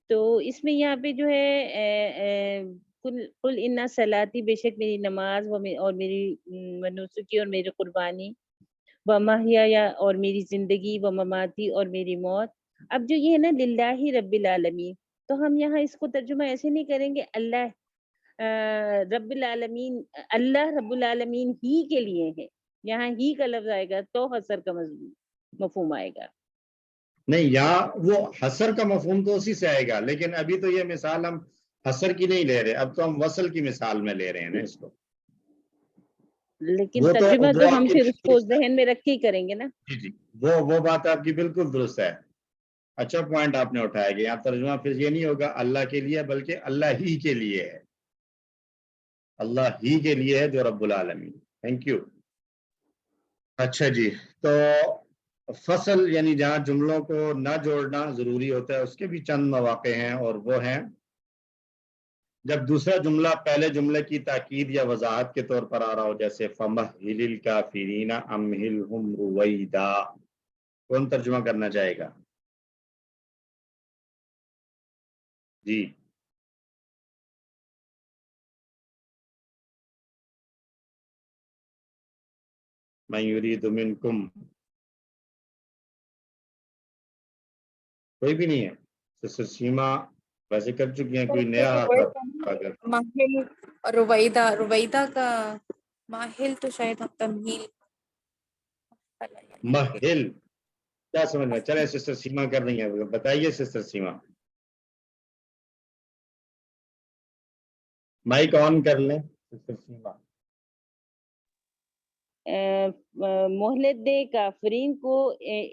S5: تو اس میں یہاں پہ جو ہے قل ان صلاتی، بے شک میری نماز، اور میری نسکی، اور میری قربانی، و محیا اور میری زندگی، و مماتی اور میری موت. اب جو یہ ہے نا للہ رب العالمین، تو ہم یہاں اس کو ترجمہ ایسے نہیں کریں گے اللہ رب العالمین، اللہ رب العالمین ہی کے لیے ہے. یہاں ہی کا لفظ آئے گا تو حصر کا مفہوم آئے گا.
S1: نہیں، یہاں وہ حسر کا مفہوم تو اسی سے آئے گا، لیکن ابھی تو یہ مثال ہم حسر کی نہیں لے رہے، اب تو ہم وصل کی مثال میں لے رہے ہیں نا اس کو.
S5: لیکن
S1: وہ
S5: ترجمہ
S1: وہ
S5: تو
S1: آپ
S5: ہم
S1: کی
S5: پھر اس کو
S1: بالکل-
S5: ذہن میں رکھ کے ہی کریں گے نا.
S1: جی جی، وہ بات آپ کی بالکل درست ہے. اچھا پوائنٹ آپ نے اٹھایا کہ یہاں ترجمہ پھر یہ نہیں ہوگا اللہ کے لیے، بلکہ اللہ ہی کے لیے ہے، اللہ ہی کے لیے ہے جو رب العالمین. Thank you. اچھا جی، تو فصل یعنی جہاں جملوں کو نہ جوڑنا ضروری ہوتا ہے اس کے بھی چند مواقع ہیں، اور وہ ہیں جب دوسرا جملہ پہلے جملے کی تاکید یا وضاحت کے طور پر آ رہا ہو، جیسے فَمَهِّلِ الْكَافِرِينَ أَمْهِلْهُمْ رُوَيْدًا. کون ترجمہ کرنا چاہے گا؟ جی مَن يُرِيدُ مِنْكُمْ، کوئی بھی نہیں ہے؟ سسٹر سیما ویسے کر چکی ہیں، کوئی نیا اگر
S2: ماہل اور رویدہ کا ماہل تو شاید ہم تمہیل.
S1: مہل کیا سمجھ میں؟ چلیں سسٹر سیما کر رہی ہیں، بتائیے سسٹر سیما. مائک آن کر لیں سسٹر سیما.
S5: مہلت دے کافرین کو،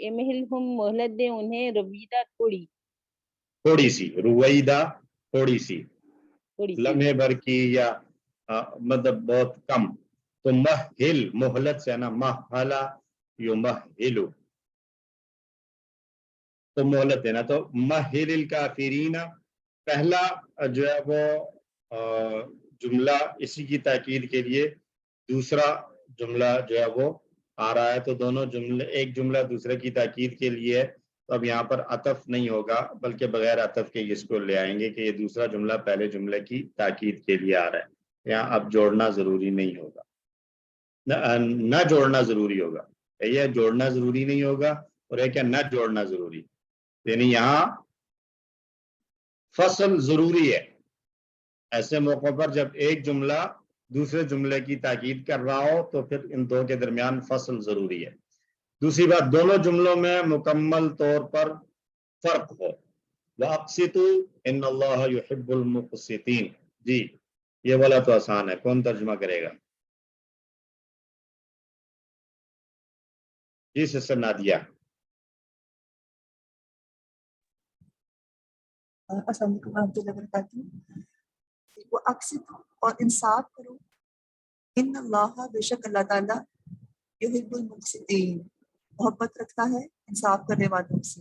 S5: امہلہم مہلت دے انہیں، رویدہ تھوڑی
S1: تھوڑی سی، رویدہ تھوڑی سی،
S5: تھوڑی سی.
S1: لمحے بھر کی یا مطلب بہت کم. تو مہل مہلت سے ہے نا، مہلا یمہلو، تو مہلت دینا. تو مہل الکافرین پہلا جو ہے وہ جملہ اسی کی تاکید کے لیے، دوسرا جملہ جو ہے وہ آ رہا ہے، تو دونوں جملے، ایک جملہ دوسرے کی تاکید کے لیے ہے. تو اب یہاں پر عطف نہیں ہوگا، بلکہ بغیر عطف کے اس کو لے آئیں گے کہ یہ دوسرا جملہ پہلے جملے کی تاکید کے لیے آ رہا ہے. یہاں اب جوڑنا ضروری نہیں ہوگا، نہ جوڑنا ضروری ہوگا. یہ جوڑنا ضروری نہیں ہوگا، اور ایک ہے نہ جوڑنا ضروری. یعنی یہاں فصل ضروری ہے ایسے موقع پر جب ایک جملہ دوسرے جملے کی تاکید کر رہا ہو، تو پھر ان دو کے درمیان فصل ضروری ہے. دوسری بات، دونوں جملوں میں مکمل طور پر فرق ہو. وَأَقْسِطُوا إِنَّ اللَّهَ يُحِبُّ الْمُقْسِطِينَ. جی یہ والا تو آسان ہے، کون ترجمہ کرے گا؟ جی سسٹر نادیہ.
S9: السلام علیکم ورحمۃ اللہ وبرکاتہ. وہ اقسط اور انصاف کرو، ان اللہ بے شک اللہ تعالیٰ یحب المقسطین محبت رکھتا ہے انصاف کرنے والوں سے.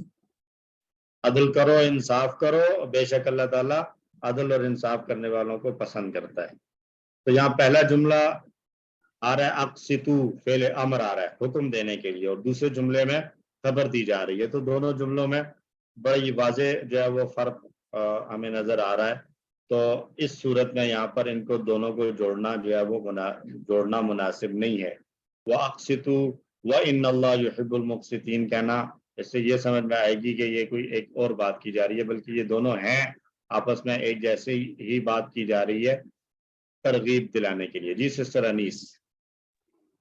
S1: عدل کرو، انصاف کرو، بے شک اللہ تعالیٰ عدل اور انصاف کرنے والوں کو پسند کرتا ہے. تو یہاں پہلا جملہ آ رہا ہے اقسطو، فعل امر آ رہا ہے حکم دینے کے لیے، اور دوسرے جملے میں خبر دی جا رہی ہے. تو دونوں جملوں میں بڑی واضح جو ہے وہ فرق ہمیں نظر آ رہا ہے. تو اس صورت میں یہاں پر ان کو دونوں کو جوڑنا جو ہے وہ جوڑنا مناسب نہیں ہے. وَأَقْسِطُوا وَإِنَّ اللَّهَ يُحِبُّ الْمُقْسِطِينَ کہنا، اس سے یہ سمجھ میں آئے گی کہ یہ کوئی ایک اور بات کی جا رہی ہے، بلکہ یہ دونوں ہیں آپس میں ایک جیسے ہی بات کی جا رہی ہے ترغیب دلانے کے لیے. جی سسٹر انیس.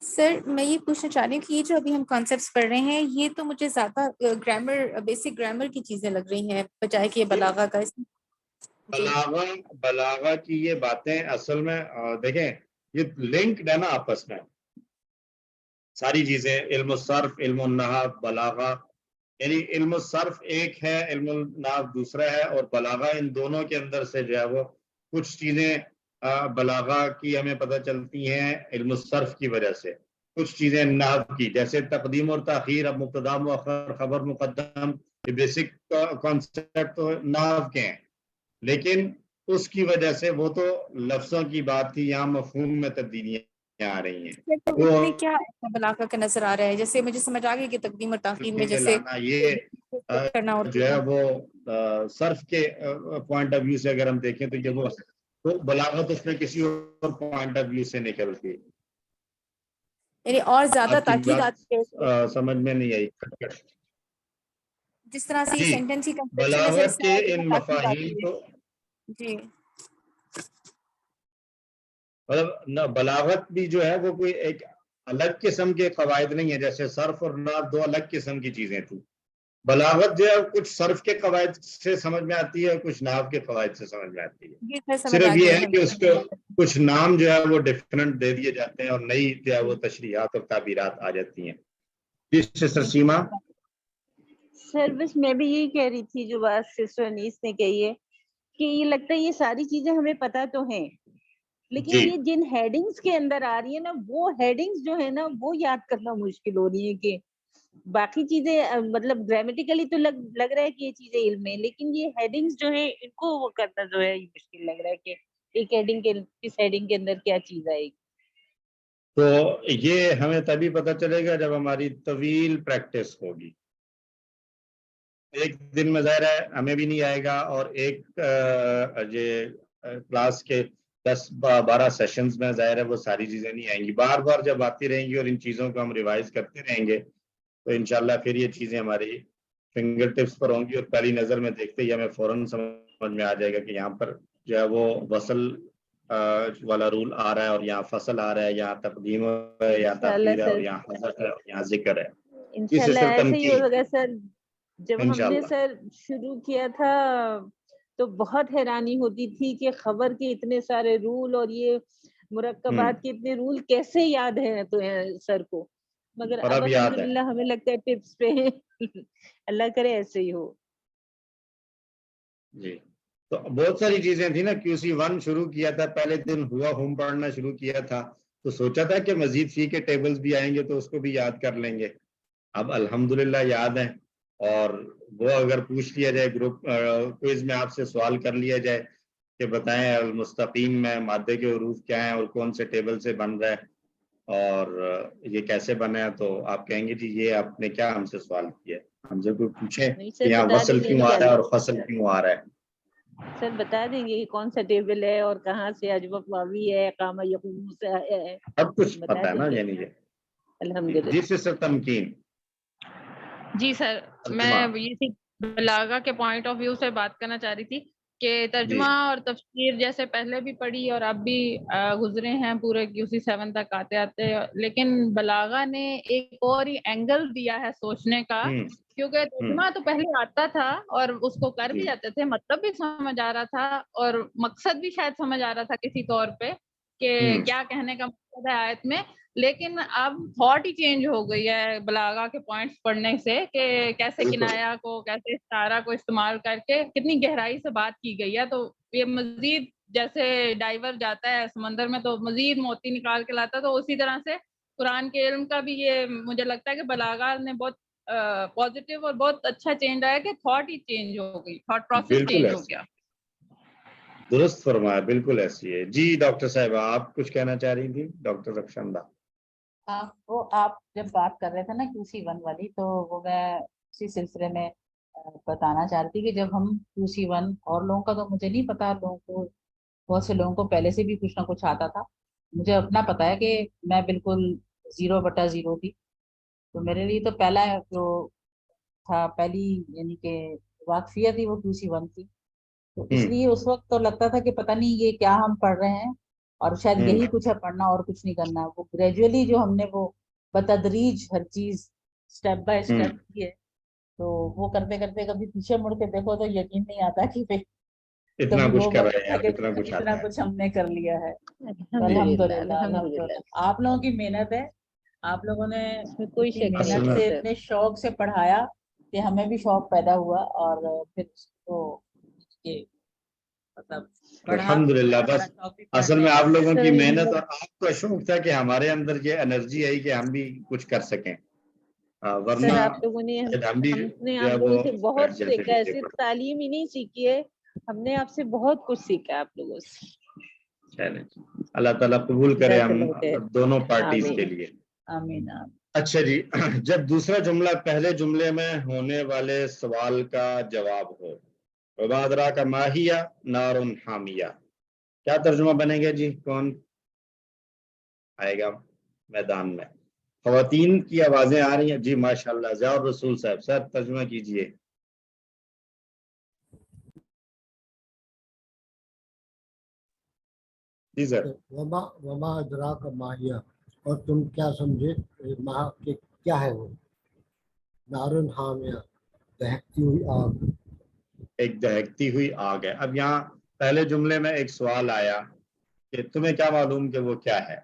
S2: سر میں یہ پوچھنا چاہ رہی ہوں کہ یہ جو ابھی ہم کانسیپٹس پڑھ رہے ہیں، یہ تو مجھے زیادہ گرامر، بیسک گرامر کی چیزیں لگ رہی ہیں بجائے کہ یہ بلاغہ کا.
S1: بلاغہ کی یہ باتیں اصل میں دیکھیں یہ لنکڈ ہے نا آپس میں ساری چیزیں. علم الصرف، علم النحو، بلاغہ، یعنی علم الصرف ایک ہے، علم النحو دوسرا ہے، اور بلاغہ ان دونوں کے اندر سے جو ہے وہ کچھ چیزیں بلاغہ کی ہمیں پتہ چلتی ہیں علم الصرف کی وجہ سے، کچھ چیزیں نحو کی، جیسے تقدیم اور تاخیر، اب مبتدا مؤخر، خبر مقدم، یہ بیسک کانسیپٹ تو نحو کے ہیں، لیکن اس کی وجہ سے وہ تو لفظوں کی بات تھی، یہاں مفہوم میں تبدیلیاں آ رہی ہیں.
S2: اس میں کیا بلاغہ کا نظر آ رہا ہے؟ جیسے مجھے سمجھ آ گئی کہ تقدیم اور تاخیر میں جیسے
S1: یہ
S2: کرنا
S1: جو ہے وہ صرف کے پوائنٹ آف ویو سے اگر ہم دیکھیں تو یہ وہ تو بلاغت اس میں کسی اور پوائنٹ آف ویو سے نکلتی.
S2: یعنی اور زیادہ
S1: آپ کی
S2: تاکیدات
S1: بات سمجھ میں نہیں آئی.
S2: جس طرح سے یہ
S1: جی
S2: سینٹینس کی کنسٹرکشن ہے
S1: بلاغت
S2: اس
S1: کے
S2: میں
S1: ان
S2: تاکید آتی
S1: مفاہیم
S2: ہے.
S1: کو
S2: جی
S1: مطلب نہ بلاغت بھی جو ہے وہ کوئی ایک الگ قسم کے قواعد نہیں ہے، جیسے صرف اور نحو دو الگ قسم کی چیزیں تھیں. بلاغت جو ہے کچھ صرف کے قواعد سے سمجھ میں آتی ہے، کچھ نحو کے قواعد سے سمجھ میں آتی ہے.
S2: یہ پھر سمجھ
S1: صرف
S2: آ
S1: یہ
S2: گئی
S1: ہے کہ اس کو کچھ نام جو ہے وہ ڈفرنٹ دے دیے جاتے ہیں اور نئی جو ہے وہ تشریحات اور تعبیرات آ جاتی ہیں. جس سسٹر سیما.
S5: سر بس میں بھی یہی کہہ رہی تھی جو بات سسٹر انیس نے کہی ہے کہ یہ لگتا ہے یہ ساری چیزیں ہمیں پتہ تو ہیں، لیکن
S1: جی
S5: یہ جن ہیڈنگز کے اندر آ رہی ہے نا وہ ہیڈنگز جو ہے نا وہ یاد کرنا مشکل ہو رہی ہے. کہ باقی چیزیں مطلب گرامیٹیکلی تو لگ رہا ہے کہ یہ چیزیں علم ہے، لیکن یہ ہیڈنگز جو ہے ان کو وہ کرنا جو ہے مشکل لگ رہا ہے کہ ایک ہیڈنگ کے کس ہیڈنگ کے اندر کیا چیز آئے گی.
S1: تو یہ ہمیں تبھی پتہ چلے گا جب ہماری طویل پریکٹس ہوگی. ایک دن میں ظاہر ہے ہمیں بھی نہیں آئے گا، اور ایک کلاس کے 10-12 سیشنز میں ظاہر ہے وہ ساری چیزیں نہیں آئیں گی. بار بار جب آتی رہیں گی اور ان چیزوں کو ہم ریوائز کرتے رہیں گے تو انشاءاللہ پھر یہ چیزیں ہماری فنگر ٹپس پر ہوں گی، اور پہلی نظر میں دیکھتے ہی ہمیں فوراً سمجھ میں آ جائے گا کہ یہاں پر جو ہے وہ وصل والا رول آ رہا ہے، اور یہاں فصل آ رہا ہے، یہاں تقدیم ہے، یہاں تاخیر ہے، اور یہاں حذف ہے، اور یہاں ذکر ہے.
S5: انشاءاللہ ایسے ہی ہوگا سر. جب ہم نے
S1: انشاءاللہ
S5: سر شروع کیا تھا تو بہت حیرانی ہوتی تھی کہ خبر کے اتنے سارے رول اور یہ مرکبات کے اتنے رول کیسے یاد ہیں تو سر کو، مگر
S1: اور
S5: اب
S1: اب یاد ہے.
S5: الحمدللہ ہمیں لگتا ہے ٹپس پہ ہیں. اللہ کرے ایسے ہی ہو.
S1: جی تو بہت ساری چیزیں تھیں نا. QC1 شروع کیا تھا، پہلے دن ہوا ہوم پڑھنا شروع کیا تھا تو سوچا تھا کہ مزید فی کے ٹیبلز بھی آئیں گے تو اس کو بھی یاد کر لیں گے. اب الحمدللہ یاد ہیں، اور وہ اگر پوچھ لیا جائے گروپ کوئز میں آپ سے سوال کر لیا جائے کہ بتائیں المستقیم میں مادے کے حروف کیا ہیں اور کون سے ٹیبل سے بن رہا ہے اور یہ کیسے بنا ہے، تو آپ کہیں گے جی یہ آپ نے کیا ہم سے سوال کیا ہے. ہم سے کوئی پوچھے
S5: نہیں
S1: کہ
S5: سر
S1: یہاں
S5: بتا
S1: وصل
S5: دیں گے
S1: کیوں آ رہا ہے
S5: انشاءاللہ.
S1: اور فصل کیوں آ رہا ہے.
S5: سر بتا دیں گے کہ کون سا ٹیبل ہے اور کہاں سے اجوف واوی ہے، قامہ یقوم سے ہے،
S1: سب کچھ
S5: بتا
S1: پتا ہے نا.
S5: دیں گے
S1: یعنی یہ
S5: الحمدللہ.
S1: جس سے تمکین.
S7: جی سر میں یہ بلاغہ کے پوائنٹ آف ویو سے بات کرنا چاہ رہی تھی کہ ترجمہ اور تفسیر جیسے پہلے بھی پڑھی اور اب بھی گزرے ہیں پورے QC7 تک آتے آتے، لیکن بلاغہ نے ایک اور ہی اینگل دیا ہے سوچنے کا، کیونکہ ترجمہ تو پہلے آتا تھا اور اس کو کر بھی جاتے تھے، مطلب بھی سمجھ آ رہا تھا اور مقصد بھی شاید سمجھ آ رہا تھا کسی طور پہ کہ کیا کہنے کا مقصد ہے آیت میں. لیکن اب تھاٹ ہی چینج ہو گئی ہے بلاغہ کے پوائنٹس پڑھنے سے کہ کیسے کنایا کو، کیسے استعارہ کو استعمال کر کے کتنی گہرائی سے بات کی گئی ہے. تو یہ مزید جیسے ڈائیور جاتا ہے سمندر میں تو مزید موتی نکال کے لاتا ہے، تو اسی طرح سے قرآن کے علم کا بھی یہ مجھے لگتا ہے کہ بلاغہ نے بہت پازیٹیو اور بہت اچھا چینج آیا کہ تھاٹ ہی چینج ہو گئی، تھاٹ پروسیس چینج ہو گیا.
S1: درست فرمایا، بالکل ایسی ہے. جی ڈاکٹر صاحبہ آپ کچھ کہنا چاہ رہی تھی. ڈاکٹر رخشندہ.
S6: ہاں وہ آپ جب بات کر رہے تھے نا QC1 والی، تو وہ میں اسی سلسلے میں بتانا چاہ رہی تھی کہ جب ہم QC1 اور لوگوں کا تو مجھے نہیں پتا، لوگوں کو بہت سے لوگوں کو پہلے سے بھی کچھ نہ کچھ آتا تھا. مجھے اپنا پتا ہے کہ میں بالکل 0/0 تھی. تو میرے لیے تو پہلا جو تھا، پہلی یعنی کہ واقفیت تھی وہ QC1 تھی. تو اس لیے اس وقت تو لگتا تھا کہ پتہ نہیں یہ کیا ہم پڑھ رہے ہیں، اور شاید یہی کچھ ہے پڑھنا اور کچھ نہیں کرنا. وہ گریجولی جو ہم نے وہ بتدریج ہر چیز سٹیپ بائی سٹیپ کی ہے، تو وہ کرتے کرتے کبھی پیچھے مڑ کے دیکھو تو یقین نہیں آتا کہ
S1: اتنا
S6: کبھی
S1: کچھ
S6: وہ
S1: کر
S6: وقت
S1: رہے
S6: تھا
S1: ہیں،
S6: کہ
S1: اتنا کچھ
S6: اتنا
S1: آتا ہے.
S6: کچھ ہم نے کر لیا ہے.
S5: الحمدللہ
S6: الحمدللہ آپ لوگوں کی محنت ہے، آپ لوگوں نے
S5: اس میں کوئی
S6: اتنی
S5: شک نہیں
S6: محنت
S5: ہے
S6: سے
S5: سر.
S6: اتنے شوق سے پڑھایا کہ ہمیں بھی شوق پیدا ہوا، اور پھر اس کو مطلب
S1: الحمدللہ. بس اصل میں آپ لوگوں کی محنت اور آپ کا شوق تھا کہ ہمارے اندر یہ انرجی آئی کہ ہم بھی کچھ کر سکیں، ورنہ
S5: سر آپ لوگوں نے
S1: ہم بھی
S5: ہم نے
S1: جو ہے
S5: آپ
S1: وہ
S5: لوگوں سے بہت
S1: بیٹھ جاتے
S5: سیکھا ہے،
S1: پیچھے
S5: صرف
S1: پڑ.
S5: تعلیم ہی نہیں سیکھی ہے، ہم نے آپ سے بہت کچھ سیکھا ہے آپ لوگوں سے.
S1: چلیں اللہ تعالیٰ قبول کرے
S5: جزاک
S1: ہم
S5: اللہ خیر.
S1: دونوں پارٹیز کے
S5: آمین
S1: لیے.
S6: آمین.
S1: اچھا جی، جب دوسرا جملہ پہلے جملے میں ہونے والے سوال کا جواب ہو، وبادرا کا ماہیہ نارن حامیہ، کیا ترجمہ بنے گا جی؟ کون آئے گا میدان میں؟ خواتین کی آوازیں آ رہی ہیں جی ماشاءاللہ. ضیاء الرسول صاحب سر ترجمہ کیجئے. جی سر.
S4: وما ادراک ماہیہ، اور تم کیا سمجھے ماہ کہ کیا ہے وہ؟ نارن حامیہ، دہکتی ہوئی آگ.
S1: ایک دہکتی ہوئی آگ ہے. اب یہاں پہلے جملے میں ایک سوال آیا کہ تمہیں کیا معلوم کہ وہ کیا ہے،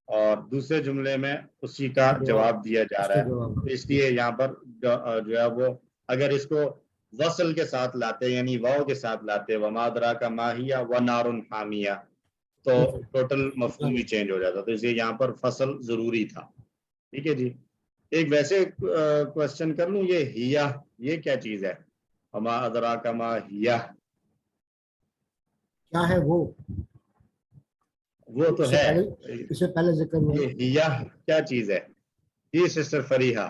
S1: اور دوسرے جملے میں اسی کا جواب دیا جا رہا ہے. اس لیے یہاں پر جو ہے وہ اگر اس کو وصل کے ساتھ لاتے یعنی واو کے ساتھ لاتے وما ادراک ماہیہ ونار حامیہ تو ٹوٹل مفہوم ہی چینج ہو جاتا. تو اس لیے یہاں پر فصل ضروری تھا. ٹھیک ہے جی. ایک ویسے کوشچن کر لوں، یہ ہیہ یہ کیا چیز ہے؟ وما ادراک ما ہیہ
S4: کیا ہے وہ؟
S1: وہ تو ہے.
S4: اس سے پہلے ذکر ہوا.
S1: یہ ہیہ کیا چیز ہے؟ جی سسٹر فریحہ.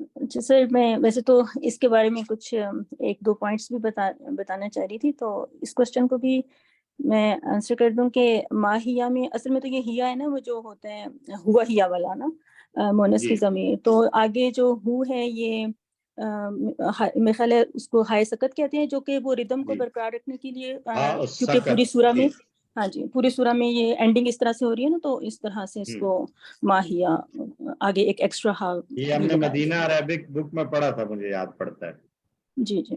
S10: اچھا سر، میں ویسے تو اس کے بارے میں کچھ ایک دو پوائنٹس بھی بتانا چاہ رہی تھی، تو اس کوشچن کو بھی میں آنسر کر دوں کہ ماہیہ میں اصل میں تو یہ ہیا ہے نا، وہ جو ہوتا ہے ہوا ہیا والا نا مونس کی ضمیر. تو آگے جو ہو ہے یہ میرے خیال ہے اس کو ہائے سکت کہتے ہیں، جو کہ وہ ردم کو برقرار رکھنے کے لیے کیونکہ پوری سورہ میں ہاں جی پوری سورہ میں یہ اینڈنگ اس طرح سے ہو رہی ہے نا، تو اس طرح سے اس کو ماہیہ آگے ایک ایکسٹرا ہا.
S1: یہ ہم نے مدینہ عربک بک میں پڑھا تھا، مجھے یاد پڑتا ہے.
S10: جی جی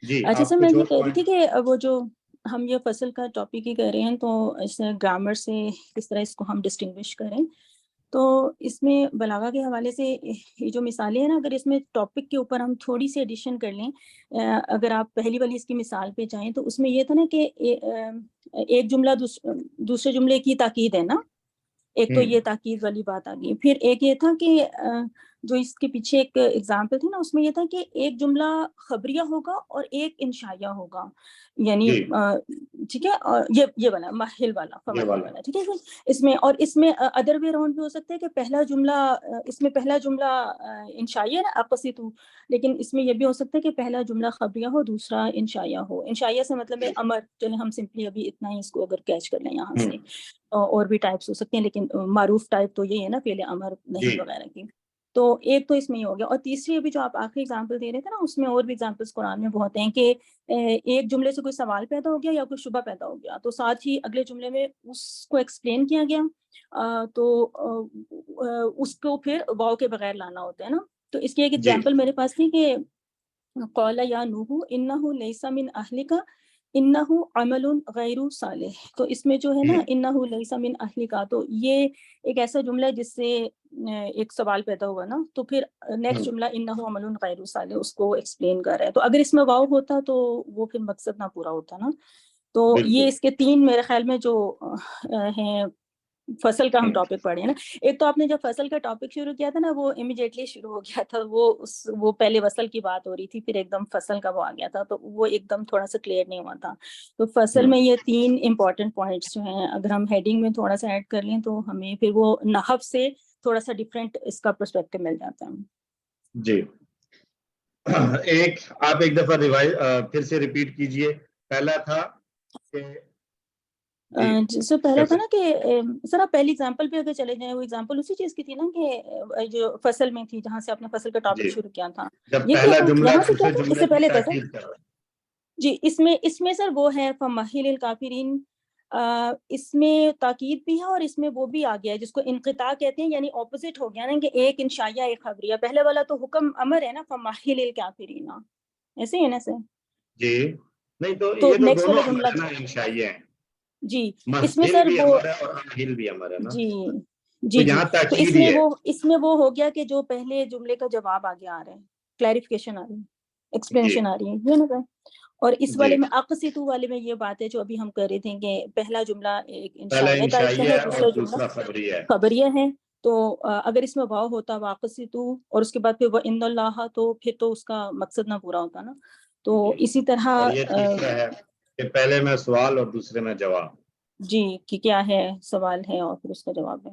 S1: جی.
S10: اچھا سر، میں یہ کہہ رہی تھی کہ وہ جو ہم یہ فصل کا ٹاپک ہی کر رہے ہیں، تو اس گرامر سے کس طرح اس کو ہم ڈسٹنگوش کریں. تو اس میں بلاغہ کے حوالے سے یہ جو مثالیں ہیں نا، اگر اس میں ٹاپک کے اوپر ہم تھوڑی سی ایڈیشن کر لیں، اگر آپ پہلی والی اس کی مثال پہ جائیں تو اس میں یہ تھا نا کہ ایک جملہ دوسرے جملے کی تاکید ہے نا، ایک تو یہ تاکید والی بات آ گئی. پھر ایک یہ تھا کہ جو اس کے پیچھے ایک ایگزامپل تھی نا، اس میں یہ تھا کہ ایک جملہ خبریہ ہوگا اور ایک انشائیہ ہوگا، یعنی ٹھیک ہے، اور یہ والا ماہل والا فماہل والا. ٹھیک ہے اس میں، اور اس میں ادر وے راؤنڈ بھی ہو سکتا ہے کہ پہلا جملہ اس میں پہلا جملہ انشائیہ ہے اقصد، لیکن اس میں یہ بھی ہو سکتا ہے کہ پہلا جملہ خبریہ ہو دوسرا انشائیہ ہو. انشائیہ سے مطلب ہے امر، چلیں ہم سمپلی ابھی اتنا ہی اس کو اگر کیچ کر لیں یہاں سے. اور بھی ٹائپس ہو سکتے ہیں، لیکن معروف ٹائپ تو یہ ہے نا فعل امر نہیں وغیرہ کی. تو ایک تو اس میں یہ ہو گیا. اور تیسری ابھی جو آپ آخری اگزامپل دے رہے تھے نا، اس میں اور بھی اگزامپلس قرآن میں بہت ہیں کہ ایک جملے سے کوئی سوال پیدا ہو گیا یا کوئی شبہ پیدا ہو گیا، تو ساتھ ہی اگلے جملے میں اس کو ایکسپلین کیا گیا، تو اس کو پھر واو کے بغیر لانا ہوتا ہے نا. تو اس کی ایک ایگزامپل میرے پاس تھی کہ قال یا نوح انہ لیس من اہلک انہ عمل غیر صالح. تو اس میں جو ہے نا انہ لیس من اہلک، تو یہ ایک ایسا جملہ ہے جس سے ایک سوال پیدا ہوا نا، تو پھر نیکسٹ جملہ انہ عمل غیر صالح اس کو ایکسپلین کر رہا ہے. تو اگر اس میں واو ہوتا تو وہ پھر مقصد نہ پورا ہوتا نا. تو یہ اس کے تین میرے خیال میں جو ہیں فصل کا ہم ٹاپک پڑھے ہیں نا. ایک تو آپ نے جب فصل کا ٹاپک شروع کیا تھا نا، وہ امیڈیٹلی شروع ہو گیا تھا، وہ پہلے وصل کی بات ہو رہی تھی، پھر ایک دم فصل کا وہ آ گیا تھا، تو وہ ایک دم تھوڑا سا کلیئر نہیں ہوا تھا. تو فصل میں یہ تین امپورٹنٹ پوائنٹس جو ہیں اگر ہم ہیڈنگ میں تھوڑا سا ایڈ کر لیں تو ہمیں پھر وہ نحو سے تھوڑا سا ڈفرینٹ اس کا پرسپیکٹو مل جاتا ہے.
S1: جی آپ ایک دفعہ پھر سے ریپیٹ کیجئے. پہلا تھا کہ
S10: سر پہلا تھا نا کہ سر آپ پہلی ایگزامپل پہ اگر چلے جائیں، وہ ایگزامپل اسی چیز کی تھی نا کہ جو فصل میں تھی جہاں سے آپ نے فصل کا ٹاپک شروع کیا تھا.
S1: جب
S10: یہ
S1: پہلا
S10: کیا
S1: جملہ
S10: یہاں سے
S1: دوسرے
S10: کیا
S1: جملے
S10: اس سے پہلے
S1: کی
S10: تھا
S1: تاکید کر رہا ہے.
S10: جی اس میں سر وہ ہے فمہل الکافرین، اس میں تاکید بھی ہے اور اس میں وہ بھی آ گیا ہے جس کو انقطاع کہتے ہیں، یعنی اپوزٹ ہو گیا نا کہ ایک انشائیہ ایک خبریہ. پہلے والا تو حکم امر ہے نا فمہل الکافرین، ایسے ہی ہے نا سر؟
S1: جی نہیں تو یہ تو
S10: نیکسٹ
S1: دونوں
S10: والا
S1: امر
S10: جملہ
S1: ہیں نا، انشائیہ ہیں.
S10: جی اس میں سر
S1: بھی
S10: وہ
S1: امر ہے اور امہل بھی امر ہے نا.
S10: جی
S1: تو
S10: جی
S1: یہاں
S10: تو
S1: تاکید ہی ہے.
S10: اس میں وہ ہو گیا کہ جو پہلے جملے کا جواب آگے آ رہا ہے، کلیریفیکیشن آ رہی ہے، ایکسپلینیشن آ رہی ہے، یہ نا. اور اس والے میں اقصتو والے میں یہ بات ہے جو ابھی ہم کر رہے تھے کہ پہلا جملہ ایک انشائیہ ٹائپ کا ہے، دوسرا جملہ خبریہ ہے. تو اگر اس میں واو ہوتا واقصتو اور اس کے بعد پھر وَإِنَّ اللَّهَ، تو پھر تو اس کا مقصد نہ پورا ہوتا نا. تو اسی طرح
S1: اور یہ تیسرا ہے کہ پہلے میں سوال اور دوسرے میں جواب.
S10: جی کہ کیا ہے، سوال ہے اور پھر اس کا جواب ہے.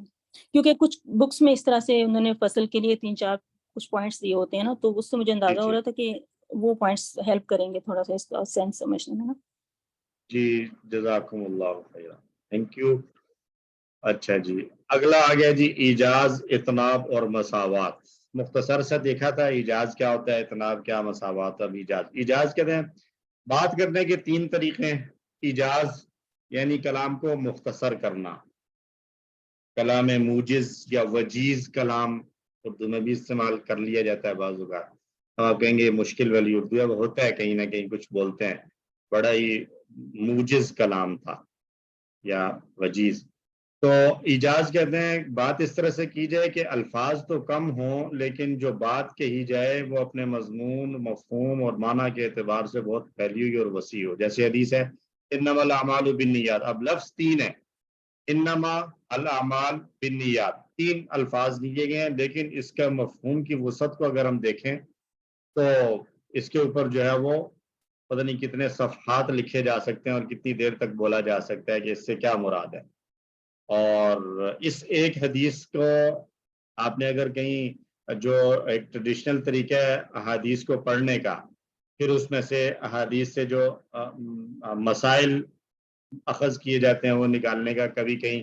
S10: کیونکہ کچھ بکس میں اس طرح سے انہوں نے فصل کے لیے 3-4 کچھ پوائنٹس دیے ہوتے ہیں نا، تو اس سے مجھے اندازہ ہو رہا تھا کہ وہ پوائنٹس ہیلپ کریں گے تھوڑا سا اس کا سینس سمجھنے میں نا.
S1: جی جزاکم اللہ خیرا، تھینک یو. اچھا جی، اگلا آ گیا جی ایجاز، اطناب اور مساوات. مختصر سا دیکھا تھا ایجاز کیا ہوتا ہے، اطناب کیا، مساوات. اب ایجاز کہتے ہیں بات کرنے کے تین طریقے ہیں. ایجاز یعنی کلام کو مختصر کرنا، کلام موجز یا وجیز کلام اردو میں بھی استعمال کر لیا جاتا ہے بعض اوقات. آپ کہیں گے مشکل والی اردو ہے، وہ ہوتا ہے کہیں نہ کہیں کچھ بولتے ہیں بڑا ہی موجز کلام تھا یا وجیز. تو ایجاز کہتے ہیں بات اس طرح سے کی جائے کہ الفاظ تو کم ہوں لیکن جو بات کہی جائے وہ اپنے مضمون، مفہوم اور معنی کے اعتبار سے بہت پھیلی ہوئی اور وسیع ہو. جیسے حدیث ہے انما الاعمال بالنیات. اب لفظ تین ہے، انما الاعمال بالنیات، تین الفاظ لیے گئے ہیں، لیکن اس کا مفہوم کی وسعت کو اگر ہم دیکھیں تو اس کے اوپر جو ہے وہ پتہ نہیں کتنے صفحات لکھے جا سکتے ہیں اور کتنی دیر تک بولا جا سکتا ہے کہ اس سے کیا مراد ہے. اور اس ایک حدیث کو آپ نے اگر کہیں جو ایک ٹریڈیشنل طریقہ ہے احادیث کو پڑھنے کا، پھر اس میں سے احادیث سے جو مسائل اخذ کیے جاتے ہیں وہ نکالنے کا، کبھی کہیں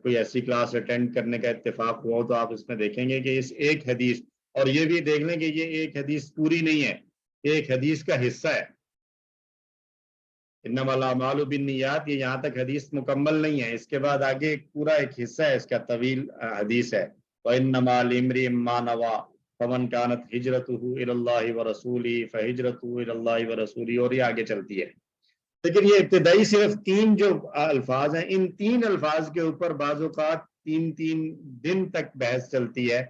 S1: کوئی ایسی کلاس اٹینڈ کرنے کا اتفاق ہوا تو آپ اس میں دیکھیں گے کہ اس ایک حدیث، اور یہ بھی دیکھ لیں کہ یہ ایک حدیث پوری نہیں ہے، ایک حدیث کا حصہ ہے. انما الاعمال بالنیات، یہ یہاں تک حدیث مکمل نہیں ہے، اس کے بعد آگے پورا ایک حصہ ہے اس کا، طویل حدیث ہے. وَإِنَّمَا لِامْرِئٍ مَّا نَوَىٰ فَمَنْ كَانَتْ هِجْرَتُهُ إِلَى اللَّهِ وَرَسُولِهِ فَهِجْرَتُهُ إِلَى اللَّهِ وَرَسُولِهِ، اور یہ آگے چلتی ہے. لیکن یہ ابتدائی صرف تین جو الفاظ ہیں، ان تین الفاظ کے اوپر بعض اوقات تین دن تک بحث چلتی ہے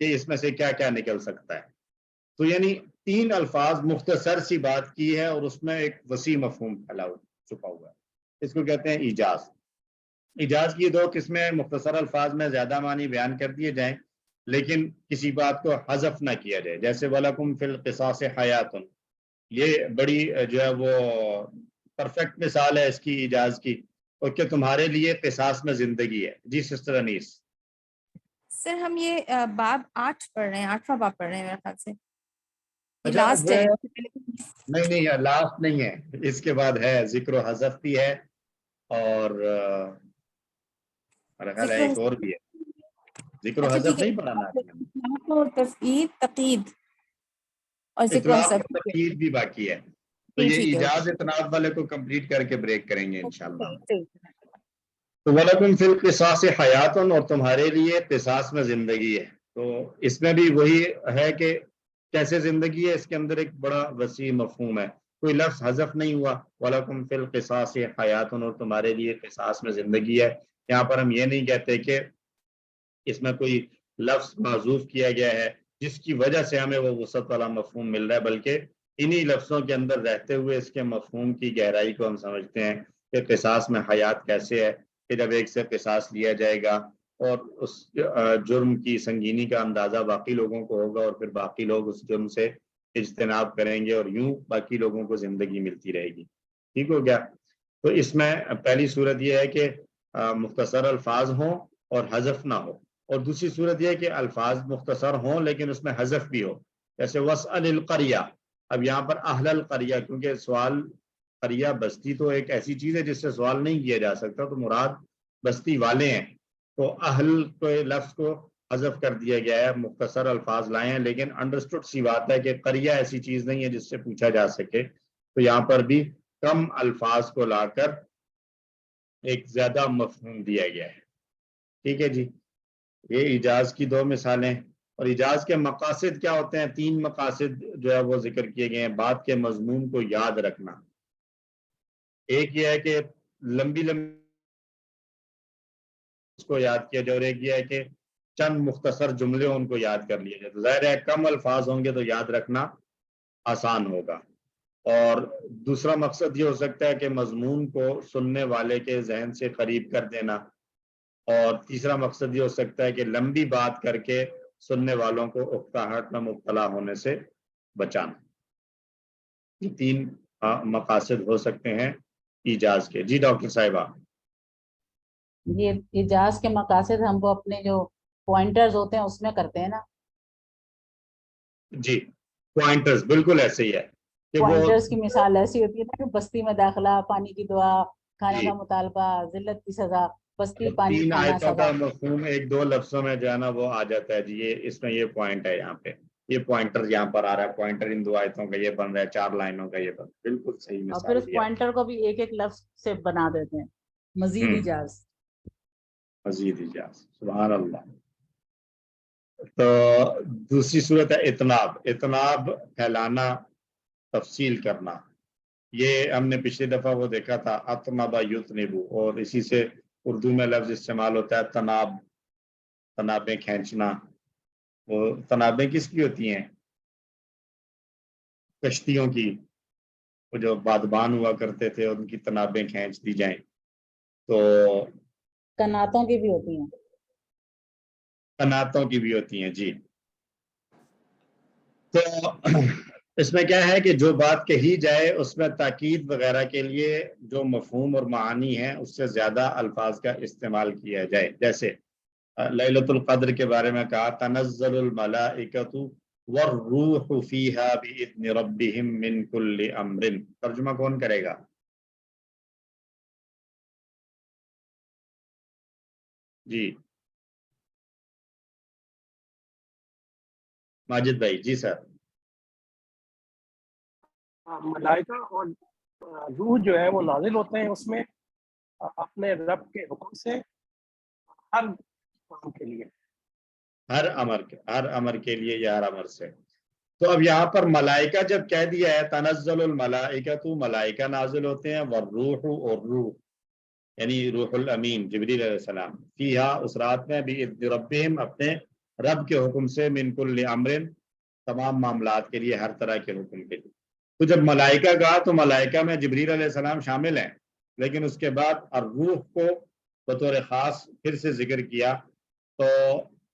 S1: کہ اس میں سے کیا کیا نکل سکتا ہے. تو یعنی تین الفاظ مختصر سی بات کی ہے اور اس میں ایک وسیع مفہوم پھیلا چھپا ہوا ہے. اس کو کہتے ہیں ایجاز. ایجاز کی دو قسمیں، مختصر الفاظ میں زیادہ معنی بیان کر دیے جائیں لیکن کسی بات کو حذف نہ کیا جائے. جیسے وَلَكُمْ فِي الْقِصَاصِ حَيَاتٌ، یہ بڑی جو ہے وہ پرفیکٹ مثال ہے اس کی ایجاز کی، اور کہ تمہارے لیے قصاص میں زندگی ہے. جی سسٹر انیس.
S2: سر ہم یہ باب 8 پڑھ رہے ہیں، 8واں باب پڑھ رہے ہیں میرے خیال سے، یہ
S1: اچھا
S2: لاسٹ ہے.
S1: نہیں یہ لاسٹ نہیں ہے، اس کے بعد ہے ذکر و حذف بھی ہے اور میرا خیال ہے ایک اور بھی ہے. ذکر و
S2: اچھا
S1: حذف
S2: ٹھیک
S1: نہیں پڑھانا
S2: ہے، تفعید، تقید اور ذکر و
S1: اطلاق
S2: حذف.
S1: اور تقیید بھی باقی ہے. تو
S2: جی
S1: یہ
S2: ٹھیک ہے.
S1: ایجاز اطلاق والے کو کمپلیٹ کر کے بریک کریں گے انشاءاللہ.
S2: صحیح.
S1: تو وَلَكُمْ فِي الْقِصَاصِ حَيَاتٌ، اور تمہارے لیے قصاص میں زندگی ہے. تو اس میں بھی وہی ہے کہ کیسے زندگی ہے، اس کے اندر ایک بڑا وسیع مفہوم ہے. کوئی لفظ حذف نہیں ہوا، وَلَكُمْ فِي الْقِصَاصِ حَيَاتٌ، اور تمہارے لیے قصاص میں زندگی ہے. یہاں پر ہم یہ نہیں کہتے کہ اس میں کوئی لفظ معذوف کیا گیا ہے جس کی وجہ سے ہمیں وہ وسعت والا مفہوم مل رہا ہے، بلکہ انہی لفظوں کے اندر رہتے ہوئے اس کے مفہوم کی گہرائی کو ہم سمجھتے ہیں کہ قصاص میں حیات کیسے ہے، کہ جب ایک سے قصاص لیا جائے گا اور اس جرم کی سنگینی کا اندازہ باقی لوگوں کو ہوگا اور پھر باقی لوگ اس جرم سے اجتناب کریں گے اور یوں باقی لوگوں کو زندگی ملتی رہے گی. ٹھیک ہو گیا. تو اس میں پہلی صورت یہ ہے کہ مختصر الفاظ ہوں اور حذف نہ ہو، اور دوسری صورت یہ ہے کہ الفاظ مختصر ہوں لیکن اس میں حذف بھی ہو. جیسے وَاسْأَلِ الْقَرْيَةَ، اب یہاں پر اہل القریہ، کیونکہ سوال قریہ بستی تو ایک ایسی چیز ہے جس سے سوال نہیں کیا جا سکتا، تو مراد بستی والے ہیں. تو اہل کے لفظ کو حذف کر دیا گیا ہے، مختصر الفاظ لائے ہیں، لیکن انڈرسٹوڈ سی بات ہے کہ قریہ ایسی چیز نہیں ہے جس سے پوچھا جا سکے. تو یہاں پر بھی کم الفاظ کو لا کر ایک زیادہ مفہوم دیا گیا ہے. ٹھیک ہے جی. یہ ایجاز کی دو مثالیں. اور ایجاز کے مقاصد کیا ہوتے ہیں؟ تین مقاصد جو ہے وہ ذکر کیے گئے ہیں. بات کے مضمون کو یاد رکھنا، ایک یہ ہے کہ لمبی اس کو یاد کیا جائے، اور ایک یہ ہے کہ چند مختصر جملے ان کو یاد کر لیے جائے. تو ظاہر ہے کم الفاظ ہوں گے تو یاد رکھنا آسان ہوگا. اور دوسرا مقصد یہ ہو سکتا ہے کہ مضمون کو سننے والے کے ذہن سے قریب کر دینا، اور تیسرا مقصد یہ ہو سکتا ہے کہ لمبی بات کر کے سننے والوں کو اکتاہٹ میں مبتلا ہونے سے بچانا. یہ تین مقاصد ہو سکتے ہیں ایجاز کے. جی ڈاکٹر صاحبہ.
S6: یہ اجاز کے مقاصد ہم وہ اپنے جو پوائنٹرز ہوتے ہیں اس میں کرتے ہیں نا.
S1: جی پوائنٹرز بالکل ایسے ہی ہے کہ وہ
S6: پوائنٹرز کی مثال ایسی ہوتی ہے نا کہ بستی میں داخلہ، پانی کی دعا، کھانے
S1: جی
S6: کا مطالبہ، ذلت کی سزا، بستی پانی
S1: تین
S6: کھانا
S1: آیتوں کا
S6: سزا.
S1: مفہوم ایک دو لفظوں میں جو ہے نا وہ آ جاتا ہے جی. یہ اس میں یہ پوائنٹ ہے، یہاں پہ یہ پوائنٹر یہاں پر آ رہا ہے، پوائنٹر ان 2 آیتوں کا یہ بن رہا ہے، 4 لائنوں کا یہ بن رہا ہے. بالکل صحیح
S6: اور پھر
S1: مثال
S6: اس
S1: دیا.
S6: پوائنٹر کو بھی ایک ایک لفظ سے بنا دیتے ہیں. مزید ایجاز.
S1: مزید اجاز. سبحان اللہ. تو دوسری صورت ہے اطناب. اطناب پھیلانا، تفصیل کرنا. یہ ہم نے پچھلی دفعہ وہ دیکھا تھا اطنبا یطنبو، اور اسی سے اردو میں لفظ استعمال ہوتا ہے تناب، تنابیں کھینچنا. وہ تنابیں کس کی ہوتی ہیں؟ کشتیوں کی. وہ جو بادبان ہوا کرتے تھے ان کی تنابیں کھینچ دی جائیں. تو
S6: کناتوں کی بھی ہوتی ہیں.
S1: قناتوں کی بھی ہوتی ہیں جی. تو اس میں کیا ہے کہ جو بات کہی جائے اس میں تاکید وغیرہ کے لیے جو مفہوم اور معانی ہیں اس سے زیادہ الفاظ کا استعمال کیا جائے. جیسے لیلۃ القدر کے بارے میں کہا تنزل الملائکۃ والروح فیہا بإذن ربہم من کل امر. ترجمہ کون کرے گا؟ جی ماجد بھائی. جی سر.
S11: ملائکہ اور روح جو ہے وہ نازل ہوتے ہیں اس میں اپنے رب کے حکم سے ہر کام کے لیے،
S1: ہر امر کے لیے یا ہر امر سے. تو اب یہاں پر ملائکہ جب کہہ دیا ہے تنزل الملائکہ، تو ملائکہ نازل ہوتے ہیں، والروح اور روح یعنی روح الامین جبریل علیہ السلام، فیہا اس رات میں بإذن ربہم اپنے رب کے حکم سے، من کل امر تمام معاملات کے لیے، ہر طرح کے حکم کے لیے. تو جب ملائکہ کہا تو ملائکہ میں جبریل علیہ السلام شامل ہیں، لیکن اس کے بعد الروح کو بطور خاص پھر سے ذکر کیا. تو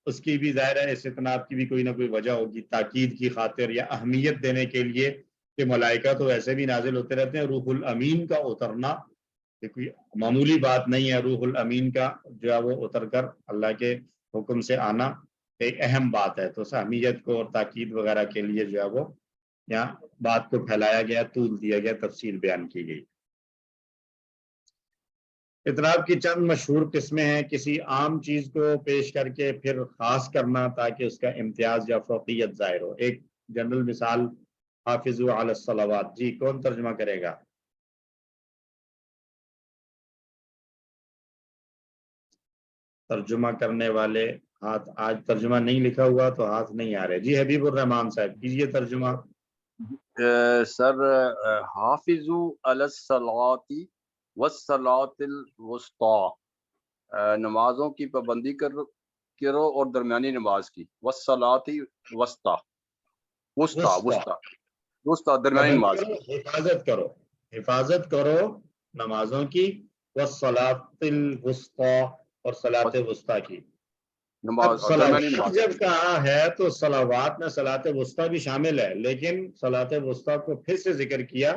S1: اس کی بھی ظاہر ہے استثناء کی بھی کوئی نہ کوئی وجہ ہوگی، تاکید کی خاطر یا اہمیت دینے کے لیے کہ ملائکہ تو ایسے بھی نازل ہوتے رہتے ہیں. روح الامین کا اترنا یہ کوئی معمولی بات نہیں ہے. روح الامین کا جو ہے وہ اتر کر اللہ کے حکم سے آنا ایک اہم بات ہے. تو اس اہمیت کو اور تاکید وغیرہ کے لیے جو ہے وہ یہاں بات کو پھیلایا گیا، طول دیا گیا، تفصیل بیان کی گئی. اطناب کی چند مشہور قسمیں ہیں. کسی عام چیز کو پیش کر کے پھر خاص کرنا تاکہ اس کا امتیاز یا فوقیت ظاہر ہو. ایک جنرل مثال حافظوا علی الصلوات. جی کون ترجمہ کرے گا؟ ترجمہ کرنے والے ہاتھ. آج ترجمہ نہیں لکھا ہوا تو ہاتھ نہیں آ رہے. جی حبیب الرحمان صاحب کیجیے ترجمہ.
S3: سر حافظوا علی الصلاۃ والصلاۃ الوسطی، نمازوں کی پابندی کرو اور درمیانی نماز کی. والصلاۃ وسطی، وسطی درمیانی نماز کی.
S1: حفاظت کرو نمازوں کی. والصلاۃ الوسطی اور صلاۃ وسطی کی. اب صلوات جب کہا ہے تو صلوات میں صلاۃ وسطی بھی شامل ہے، لیکن صلاۃ وسطی کو پھر سے ذکر کیا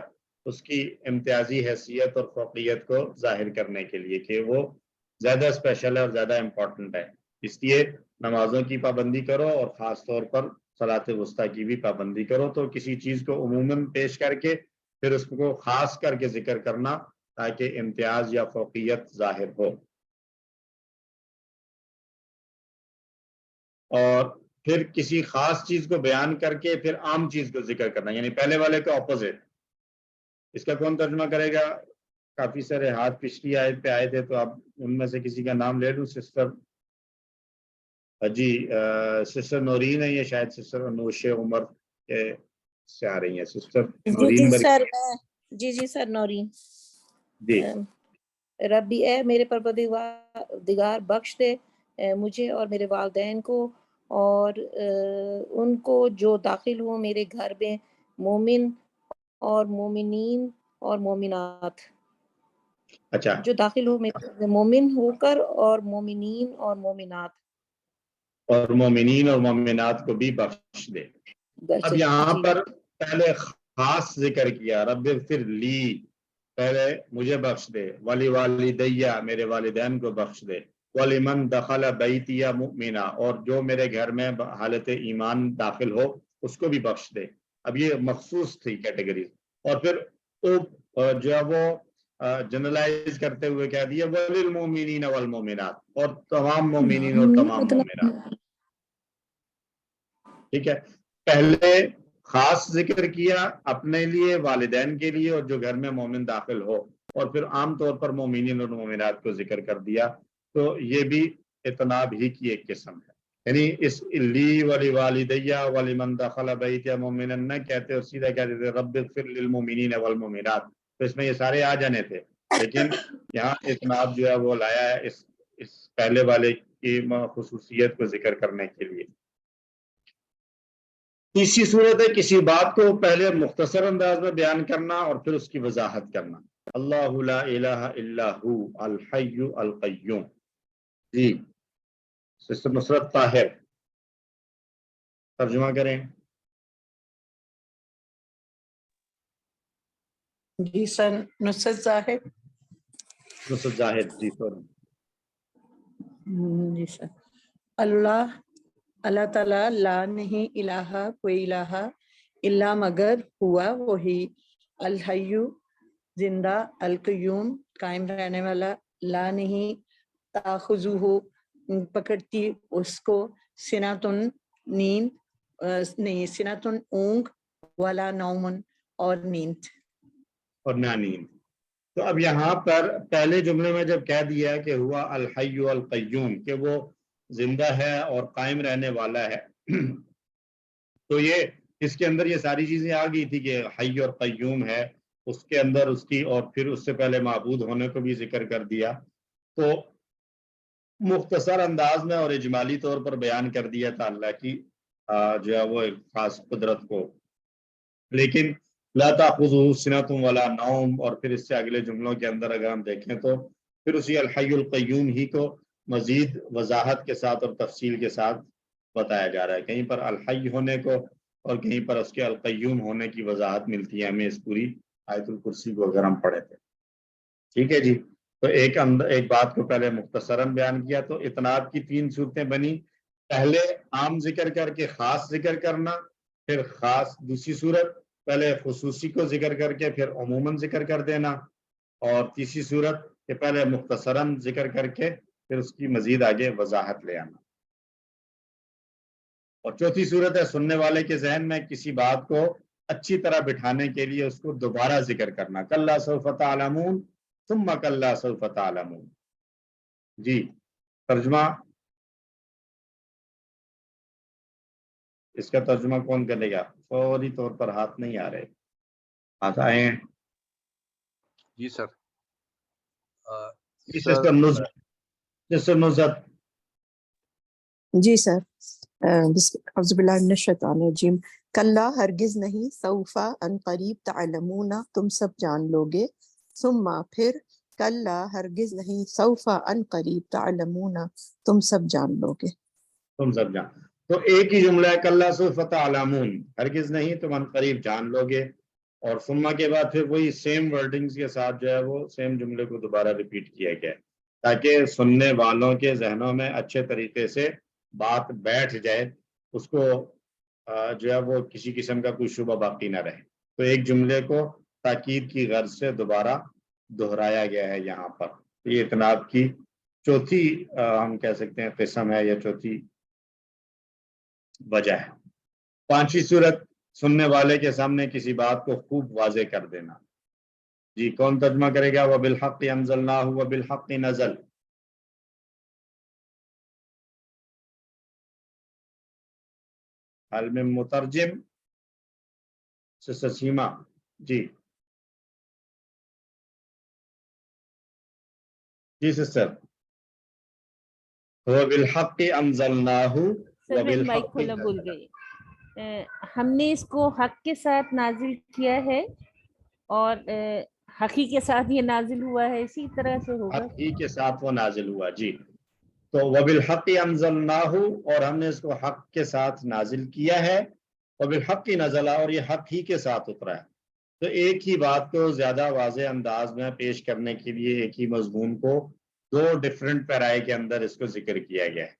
S1: اس کی امتیازی حیثیت اور فوقیت کو ظاہر کرنے کے لیے کہ وہ زیادہ اسپیشل ہے اور زیادہ امپورٹنٹ ہے. اس لیے نمازوں کی پابندی کرو اور خاص طور پر صلاۃ وسطی کی بھی پابندی کرو. تو کسی چیز کو عموماً پیش کر کے پھر اس کو خاص کر کے ذکر کرنا تاکہ امتیاز یا فوقیت ظاہر ہو. اور پھر کسی خاص چیز کو بیان کر کے پھر عام چیز کو ذکر کرنا، یعنی پہلے والے کا اپوزٹ. اس کا کون ترجمہ کرے گا؟ کافی سارے ہاتھ پچھلی آیت پہ آئے تھے تو اب ان میں سے کسی کا نام لے لوں. سسٹر جی سسٹر نورین ہے یہ شاید سسٹر انوش عمر کے سے آ رہی ہیں. سسٹر نورین
S5: سر جی سر نورین.
S1: جی
S5: ربی اے میرے پروردگار بخش دے مجھے اور میرے والدین کو اور ان کو جو داخل ہو میرے گھر میں، مومن اور مومنین اور مومنات.
S1: اچھا
S5: جو داخل ہو میرے مومن ہو کر اور مومنین اور مومنات،
S1: اور مومنین اور مومنات کو بھی بخش دے. اب یہاں پر پہلے خاص ذکر کیا رب اغفر لی، پہلے مجھے بخش دے. ولی والدیہ میرے والدین کو بخش دے. وَلِمَنْ دَخَلَ بَيْتِيَ مُؤْمِنًا اور جو میرے گھر میں حالت ایمان داخل ہو اس کو بھی بخش دے. اب یہ مخصوص تھی کیٹیگریز. اور پھر جو ہے وہ جنرلائز کرتے ہوئے کہہ دیا وَلِلْمُؤْمِنِينَ وَالْمُؤْمِنَاتِ، اور تمام مومنین اور تمام مومنات. ٹھیک ہے، پہلے خاص ذکر کیا اپنے لیے، والدین کے لیے اور جو گھر میں مومن داخل ہو، اور پھر عام طور پر مومنین اور مومنات کو ذکر کر دیا. تو یہ بھی اتناب ہی کی ایک قسم ہے. یعنی اس لی ولی والدیہ ولمن دخل بیتی مومنا نہ کہتے اور سیدھا کہتے تھے رب اغفر للمؤمنین والمؤمنات، تو اس میں یہ سارے آ جانے تھے، لیکن یہاں اتناب جو ہے وہ لایا ہے اس پہلے والے کی خصوصیت کو ذکر کرنے کے لیے. تیسری صورت ہے کسی بات کو پہلے مختصر انداز میں بیان کرنا اور پھر اس کی وضاحت کرنا. اللہ لا الہ الا ہو الحی القیوم. جی سسٹر نصرت طاہر ترجمہ کریں.
S12: جی سر، نصرت زاہد.
S1: نصرت زاہد جی سر.
S12: جی سر. اللہ تعالیٰ لا نہیں الہ کوئی الہ الا مگر ہوا وہی، الحی زندہ، القیوم قائم رہنے والا، لا نہیں تاخذہ پکڑتی اس کو، سنتن نیند نہیں، سنتن اونگ، ولا نومن اور نیند
S1: اور نہ نیند. تو اب یہاں پر پہلے جملے میں جب کہہ دیا کہ ہوا الحی القیوم، کہ وہ زندہ ہے اور قائم رہنے والا ہے، تو یہ اس کے اندر یہ ساری چیزیں آ گئی تھی کہ حی اور قیوم ہے، اس کے اندر اس کی، اور پھر اس سے پہلے معبود ہونے کو بھی ذکر کر دیا. تو مختصر انداز میں اور اجمالی طور پر بیان کر دیا تھا اللہ کی جو ہے وہ ایک خاص قدرت کو. لیکن لا تأخذہ سنۃ ولا نوم، اور پھر اس سے اگلے جملوں کے اندر اگر ہم دیکھیں تو پھر اسی الحی القیوم ہی کو مزید وضاحت کے ساتھ اور تفصیل کے ساتھ بتایا جا رہا ہے. کہیں پر الحی ہونے کو اور کہیں پر اس کے القیوم ہونے کی وضاحت ملتی ہے ہمیں اس پوری آیت الکرسی کو اگر ہم پڑھے تھے. ٹھیک ہے جی. تو ایک بات کو پہلے مختصراً بیان کیا. تو اتناب کی 3 صورتیں بنی. پہلے عام ذکر کر کے خاص ذکر کرنا، پھر خاص دوسری صورت پہلے خصوصی کو ذکر کر کے پھر عموماً ذکر کر دینا، اور تیسری صورت کہ پہلے مختصراً ذکر کر کے پھر اس کی مزید آگے وضاحت لے آنا. اور چوتھی صورت ہے سننے والے کے ذہن میں کسی بات کو اچھی طرح بٹھانے کے لیے اس کو دوبارہ ذکر کرنا. کلا سوف تعلمون ثم کلا سوف تعلمون. جی ترجمہ، اس کا ترجمہ کون کرے گا؟ فوری طور پر ہاتھ نہیں آ رہے، ہاتھ آئے ہیں.
S3: جی سر.
S1: سسٹر نصرت.
S13: جی سر. اعوذ باللہ من الشیطان الرجیم. کلا ہرگز نہیں، سوفا ان قریب، تعلمون تم سب جان لوگے، ثم پھر، کلا ہرگز نہیں، سوفا ان قریب، تعلمون تم سب جان لوگے.
S1: تم سب جان. تو ایک ہی جملہ ہے کلا سوف تعلمون، ہرگز نہیں تم ان قریب جان لوگے، اور ثم کے بعد پھر وہی سیم ورڈنگز کے ساتھ جو ہے وہ سیم جملے کو دوبارہ ریپیٹ کیا گیا ہے تاکہ سننے والوں کے ذہنوں میں اچھے طریقے سے بات بیٹھ جائے، اس کو جو ہے وہ کسی قسم کا کوئی شبہ باقی نہ رہے. تو ایک جملے کو تاکید کی غرض سے دوبارہ دہرایا گیا ہے یہاں پر. یہ اتناب کی چوتھی ہم کہہ سکتے ہیں قسم ہے یا چوتھی وجہ ہے. پانچویں صورت سننے والے کے سامنے کسی بات کو خوب واضح کر دینا. جی کون ترجمہ کرے گا؟ وَبِالْحَقِّ أَنزَلْنَاهُ وَبِالْحَقِّ نَزَلَ. حال میں مترجم سسٹر سیما. جی جی سسٹر. وَبِالْحَقِّ أَنزَلْنَاهُ
S5: سر میں مائک
S1: وَبِالْحَقِّ
S5: کھولا بھول
S1: نَزَلَ.
S5: گئی. ہم نے اس کو حق کے ساتھ نازل کیا ہے اور حقی کے ساتھ یہ نازل ہوا ہے، اسی طرح سے ہوگا.
S1: حق ہی کے ساتھ وہ نازل ہوا. جی تو وَبِالْحَقِّ أَنزَلْنَاهُ، اور ہم نے اس کو حق کے ساتھ نازل کیا ہے، وَبِالْحَقِّ نَزَلَ، اور یہ حق ہی کے ساتھ اترا ہے. تو ایک ہی بات کو زیادہ واضح انداز میں پیش کرنے کے لیے ایک ہی مضمون کو 2 ڈفرینٹ پیرائے کے اندر اس کو ذکر کیا گیا ہے.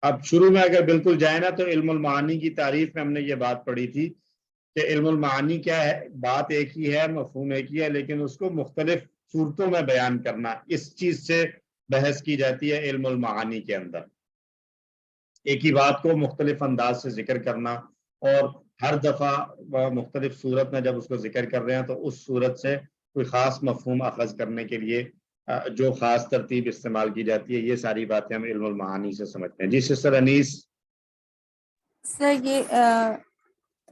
S1: اب شروع میں اگر بالکل جائے نا تو علم المعانی کی تعریف میں ہم نے یہ بات پڑھی تھی کہ علم المعانی کیا ہے، بات ایک ہی ہے، مفہوم ایک ہی ہے، لیکن اس کو مختلف صورتوں میں بیان کرنا، اس چیز سے بحث کی جاتی ہے علم المعانی کے اندر. ایک ہی بات کو مختلف انداز سے ذکر کرنا، اور ہر دفعہ مختلف صورت میں جب اس کو ذکر کر رہے ہیں تو اس صورت سے کوئی خاص مفہوم اخذ کرنے کے لیے جو خاص ترتیب استعمال کی جاتی ہے. یہ ساری باتیں ہم علم المعانی سے سمجھتے ہیں. جی سسٹر انیس.
S2: سر یہ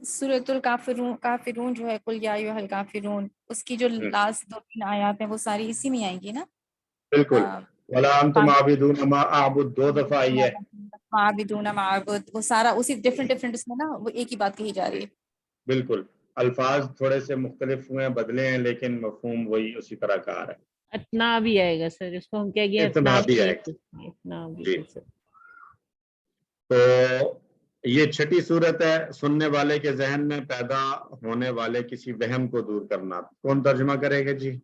S2: سورۃ کافرون جو ہے، قل یا ایھا الکافرون، اس کی جو لاسٹ 2-3 آیات ہیں وہ ساری اسی میں آئیں گی نا؟
S1: بالکل. ولا انتم عابدون ما اعبد 2 دفعہ آئی ہے.
S2: عابدون ما اعبد، وہ سارا اسی ڈفرینٹ اس میں نا وہ ایک ہی بات کہی جا رہی ہے.
S1: بالکل، الفاظ تھوڑے سے مختلف ہوئے ہیں، بدلے ہیں، لیکن مفہوم وہی اسی طرح کا آ رہا ہے.
S5: اتنا بھی آئے گا سر، اس کو ہم کیا گیا
S1: اتنا بھی آئے گا.
S5: اتنا بھی.
S1: جی. تو یہ چھٹی صورت ہے، سننے والے کے ذہن میں پیدا ہونے والے کسی وہم کو دور کرنا. کون ترجمہ کرے گا جی؟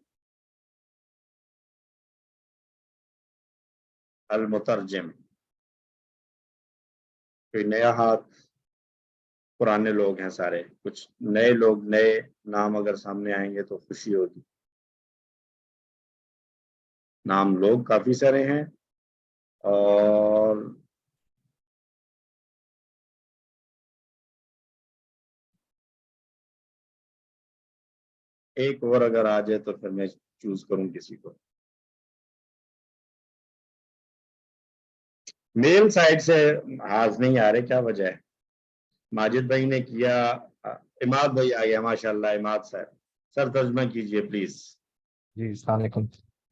S1: المترجم. کوئی نیا ہاتھ؟ پرانے لوگ ہیں سارے، کچھ نئے لوگ، نئے نام اگر سامنے آئیں گے تو خوشی ہوگی. نام لوگ کافی سارے ہیں، اور ایک اور اگر آ جائے تو پھر میں چوز کروں کسی کو. میل سائڈ سے آج نہیں آ رہے، کیا وجہ ہے؟ ماجد بھائی نے کیا، اماد بھائی آ گیا، ماشاء اللہ. اماد صاحب سر ترجمہ کیجئے پلیز.
S14: جی السلام علیکم.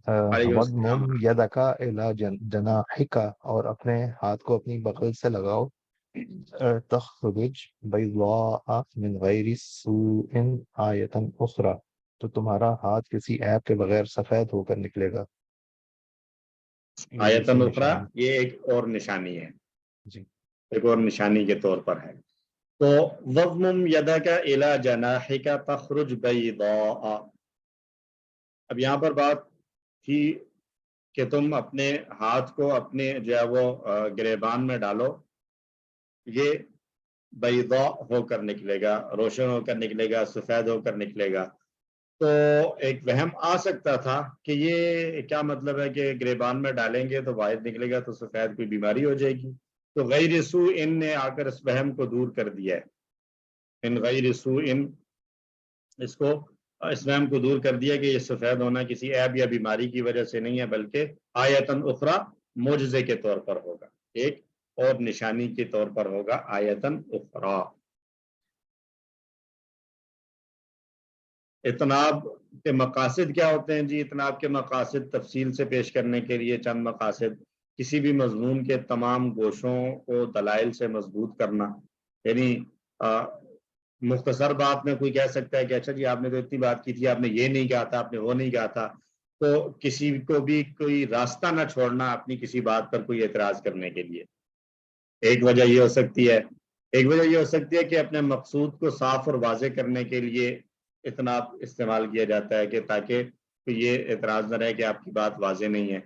S1: وعلیکم السلام.
S14: وَضْمُمْ يَدَكَ إِلَى جَنَاحِكَ، اور اپنے ہاتھ کو اپنی بغل سے لگاؤ. تخرج بیضاء من غیر سوء آیۃ اخری، تو تمہارا ہاتھ کسی عیب کے بغیر سفید ہو کر نکلے گا.
S1: آیۃ اخری، یہ ایک اور نشانی ہے.
S14: جی،
S1: ایک اور نشانی کے طور پر ہے. تو وَضْمُمْ يَدَكَ إِلَى جَنَاحِكَ تَخْرُجْ بَيْضَاءَ. اب یہاں پر بات تھی کہ تم اپنے ہاتھ کو اپنے جو ہے وہ گریبان میں ڈالو، یہ بیضاء ہو کر نکلے گا، روشن ہو کر نکلے گا، سفید ہو کر نکلے گا. تو ایک وہم آ سکتا تھا کہ یہ کیا مطلب ہے کہ گریبان میں ڈالیں گے تو واحد نکلے گا تو سفید کوئی بیماری ہو جائے گی. تو غیر سوء نے آ کر اس وہم کو دور کر دیا ہے. ان غیر سوء، اس وہم کو دور کر دیا کہ یہ سفید ہونا کسی عیب یا بیماری کی وجہ سے نہیں ہے، بلکہ آیتن اخری، معجزے کے طور پر ہوگا، ایک اور نشانی کے طور پر ہوگا. آیتن اخری. اتناب کے مقاصد کیا ہوتے ہیں جی؟ اتناب کے مقاصد تفصیل سے پیش کرنے کے لیے چند مقاصد: کسی بھی مضمون کے تمام گوشوں کو دلائل سے مضبوط کرنا. یعنی مختصر بات میں کوئی کہہ سکتا ہے کہ اچھا جی آپ نے تو اتنی بات کی تھی، آپ نے یہ نہیں کہا تھا، آپ نے وہ نہیں کہا تھا. تو کسی کو بھی کوئی راستہ نہ چھوڑنا اپنی کسی بات پر کوئی اعتراض کرنے کے لیے. ایک وجہ یہ ہو سکتی ہے. ایک وجہ یہ ہو سکتی ہے کہ اپنے مقصود کو صاف اور واضح کرنے کے لیے اتناب استعمال کیا جاتا ہے، کہ تاکہ یہ اعتراض نہ رہے کہ آپ کی بات واضح نہیں ہے.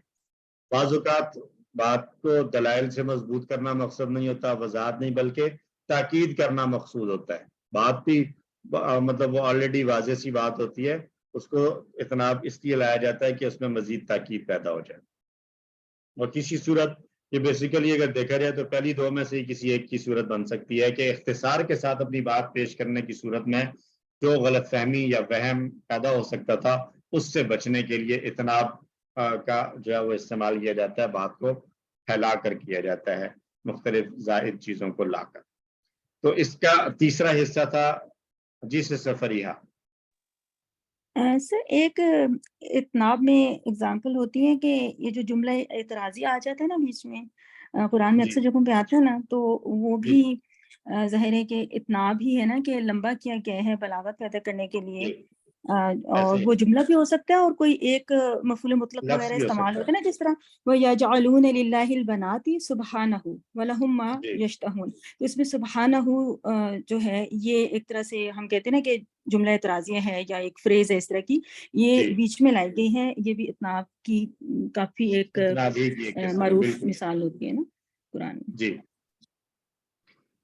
S1: بعض اوقات بات کو دلائل سے مضبوط کرنا مقصد نہیں ہوتا، وضاحت نہیں، بلکہ تاکید کرنا مقصود ہوتا ہے. بات بھی مطلب وہ آلریڈی واضح سی بات ہوتی ہے، اس کو اتناب اس لیے لایا جاتا ہے کہ اس میں مزید تاکید پیدا ہو جائے. اور کسی صورت، یہ بیسیکلی اگر دیکھا جائے تو پہلی دو میں سے کسی ایک کی صورت بن سکتی ہے کہ اختصار کے ساتھ اپنی بات پیش کرنے کی صورت میں جو غلط فہمی یا وہم پیدا ہو سکتا تھا اس سے بچنے کے لیے اتناب کا جو ہے وہ استعمال کیا جاتا ہے. بات کو پھیلا کر کیا جاتا ہے مختلف زائد چیزوں کو لا کر. تو اس کا تیسرا حصہ تھا جی سے فریحہ.
S10: سر ایک اتناب میں اگزامپل ہوتی ہے کہ یہ جو جملہ اعتراضی آ جاتا ہے نا بیچ میں، قرآن میں اکثر جگہوں پہ آتا ہے نا، تو وہ بھی ظاہر ہے کہ اتناب ہی ہے نا، کہ لمبا کیا گیا ہے بلاغت پیدا کرنے کے لیے. اور وہ جملہ بھی ہو سکتا ہے اور کوئی ایک مفعول مطلق وغیرہ استعمال ہوتا ہے نا، جس طرح وَيَجْعَلُونَ لِلَّهِ الْبَنَاتِ سُبْحَانَهُ وَلَهُم مَّا يَشْتَهُونَ. تو اس میں سبحانہ جو ہے یہ ایک طرح سے ہم کہتے ہیں نا کہ جملہ اعتراضیہ ہے یا ایک فریز ہے اس طرح کی، یہ بیچ میں لائی گئی ہے. یہ بھی اتناب کی کافی ایک معروف مثال ہوتی ہے نا قرآن میں.
S1: جی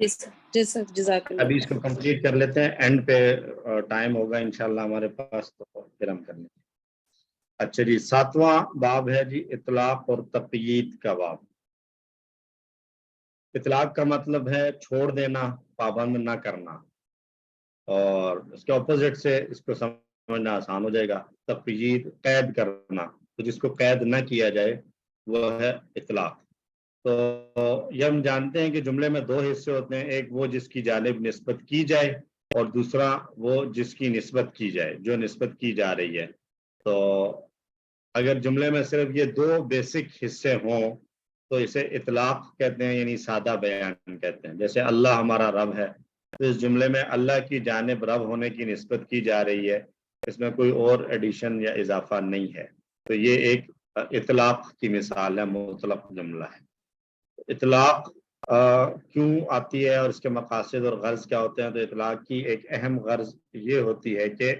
S15: جی سر جزاک اللہ.
S1: ابھی اس کو کمپلیٹ کر لیتے ہیں, اینڈ پہ ٹائم ہوگا انشاءاللہ ہمارے پاس, تو پھر ہم کر لیں گے. اچھا جی, 7واں باب ہے جی اطلاق اور تقیید کا باب. اطلاق کا مطلب ہے چھوڑ دینا, پابند نہ کرنا, اور اس کے اپوزٹ سے اس کو سمجھنا آسان ہو جائے گا. تقیید قید کرنا, تو جس کو قید نہ کیا جائے وہ ہے اطلاق. تو یہ ہم جانتے ہیں کہ جملے میں 2 حصے ہوتے ہیں, ایک وہ جس کی جانب نسبت کی جائے اور دوسرا وہ جس کی نسبت کی جائے, جو نسبت کی جا رہی ہے. تو اگر جملے میں صرف یہ 2 بیسک حصے ہوں تو اسے اطلاق کہتے ہیں, یعنی سادہ بیان کہتے ہیں. جیسے اللہ ہمارا رب ہے, تو اس جملے میں اللہ کی جانب رب ہونے کی نسبت کی جا رہی ہے, اس میں کوئی اور ایڈیشن یا اضافہ نہیں ہے. تو یہ ایک اطلاق کی مثال ہے, مطلق جملہ ہے. اطلاق کیوں آتی ہے اور اس کے مقاصد اور غرض کیا ہوتے ہیں؟ تو اطلاق کی ایک اہم غرض یہ ہوتی ہے کہ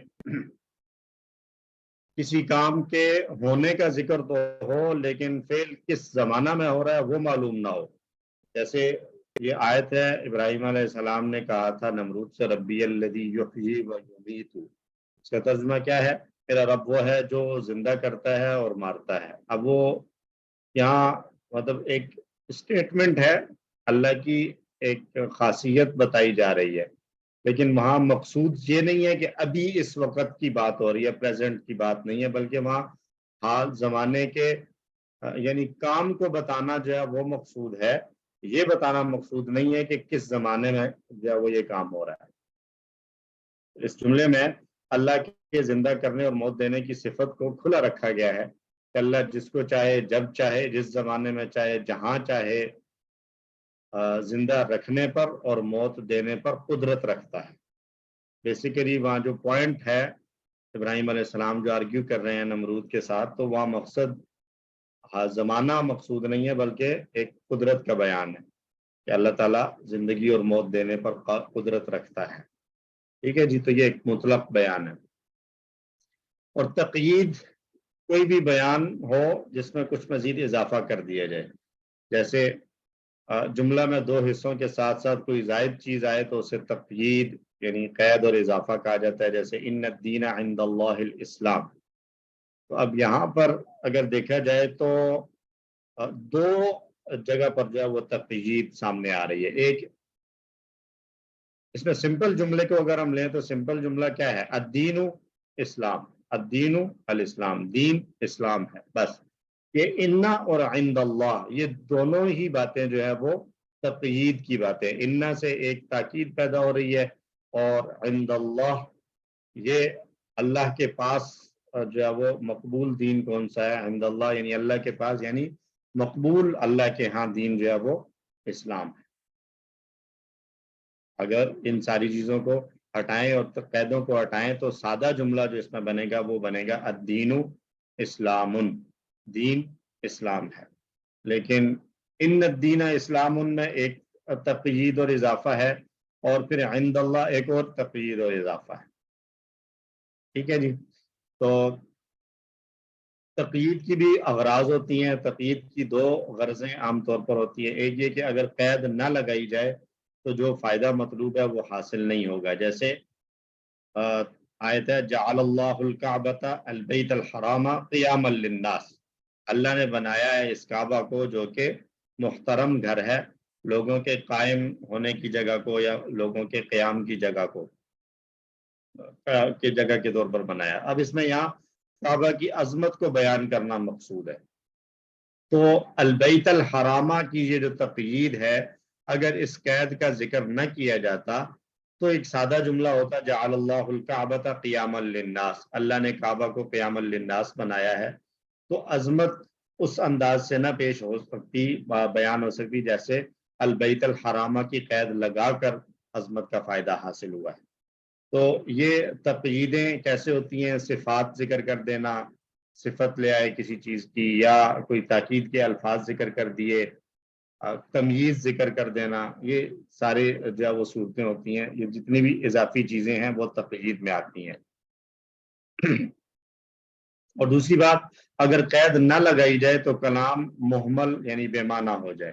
S1: کسی کام کے ہونے کا ذکر تو ہو, لیکن فعل کس زمانہ میں ہو رہا ہے وہ معلوم نہ ہو. جیسے یہ آیت ہے, ابراہیم علیہ السلام نے کہا تھا نمرود سے, ربی الذی یحیی و یمیت. اس کا ترجمہ کیا ہے؟ میرا رب وہ ہے جو زندہ کرتا ہے اور مارتا ہے. اب وہ یہاں مطلب ایک اسٹیٹمنٹ ہے, اللہ کی ایک خاصیت بتائی جا رہی ہے, لیکن وہاں مقصود یہ نہیں ہے کہ ابھی اس وقت کی بات ہو رہی ہے, پریزنٹ کی بات نہیں ہے, بلکہ وہاں حال زمانے کے یعنی کام کو بتانا جو ہے وہ مقصود ہے. یہ بتانا مقصود نہیں ہے کہ کس زمانے میں جو ہے وہ یہ کام ہو رہا ہے. اس جملے میں اللہ کے زندہ کرنے اور موت دینے کی صفت کو کھلا رکھا گیا ہے کہ اللہ جس کو چاہے, جب چاہے, جس زمانے میں چاہے, جہاں چاہے زندہ رکھنے پر اور موت دینے پر قدرت رکھتا ہے. بیسیکلی وہاں جو پوائنٹ ہے, ابراہیم علیہ السلام جو آرگیو کر رہے ہیں نمرود کے ساتھ, تو وہاں مقصد زمانہ مقصود نہیں ہے, بلکہ ایک قدرت کا بیان ہے کہ اللہ تعالیٰ زندگی اور موت دینے پر قدرت رکھتا ہے. ٹھیک ہے جی, تو یہ ایک مطلق بیان ہے. اور تقیید کوئی بھی بیان ہو جس میں کچھ مزید اضافہ کر دیا جائے. جیسے جملہ میں 2 حصوں کے ساتھ ساتھ کوئی زائد چیز آئے تو اسے تقیید یعنی قید اور اضافہ کہا جاتا ہے. جیسے ان الدین عند اللہ الاسلام. تو اب یہاں پر اگر دیکھا جائے تو 2 جگہ پر جو ہے وہ تقیید سامنے آ رہی ہے. ایک اس میں سمپل جملے کو اگر ہم لیں تو سمپل جملہ کیا ہے؟ الدین اسلام, الدین الاسلام, دین اسلام ہے بس. یہ انا اور عند اللہ یہ دونوں ہی باتیں جو ہے وہ تقیید کی باتیں. انا سے ایک تاکید پیدا ہو رہی ہے, اور عند اللہ یہ اللہ کے پاس جو ہے وہ مقبول دین کون سا ہے. عند اللہ یعنی اللہ کے پاس, یعنی مقبول اللہ کے ہاں دین جو ہے وہ اسلام ہے. اگر ان ساری چیزوں کو ہٹائیں اور قیدوں کو ہٹائیں تو سادہ جملہ جو اس میں بنے گا وہ بنے گا الدین اسلام, دین اسلام ہے. لیکن ان الدین اسلام میں ایک تقیید اور اضافہ ہے, اور پھر عند اللہ ایک اور تقیید اور اضافہ ہے. ٹھیک ہے جی. تو تقیید کی بھی اغراض ہوتی ہیں. تقیید کی 2 غرضیں عام طور پر ہوتی ہیں. ایک یہ کہ اگر قید نہ لگائی جائے تو جو فائدہ مطلوب ہے وہ حاصل نہیں ہوگا. جیسے آیت ہے جعل اللہ الکعبۃ البیت الحرام قیاما للناس. اللہ نے بنایا ہے اس کعبہ کو جو کہ محترم گھر ہے, لوگوں کے قائم ہونے کی جگہ کو یا لوگوں کے قیام کی جگہ کو کی جگہ کے طور پر بنایا. اب اس میں یہاں کعبہ کی عظمت کو بیان کرنا مقصود ہے. تو البیت الحرامہ کی یہ جو تقیید ہے, اگر اس قید کا ذکر نہ کیا جاتا تو ایک سادہ جملہ ہوتا جعل اللہ الکعبۃ قیاما للناس, اللہ نے کعبہ کو قیاما للناس بنایا ہے. تو عظمت اس انداز سے نہ پیش ہو سکتی, بیان ہو سکتی جیسے البیت الحرامہ کی قید لگا کر عظمت کا فائدہ حاصل ہوا ہے. تو یہ تقییدیں کیسے ہوتی ہیں؟ صفات ذکر کر دینا, صفت لے آئے کسی چیز کی, یا کوئی تاکید کے الفاظ ذکر کر دیے, تمییز ذکر کر دینا, یہ سارے جو ہے وہ صورتیں ہوتی ہیں. یہ جتنی بھی اضافی چیزیں ہیں وہ تقیید میں آتی ہیں. اور دوسری بات, اگر قید نہ لگائی جائے تو کلام محمل یعنی بے معنی ہو جائے.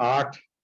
S1: 8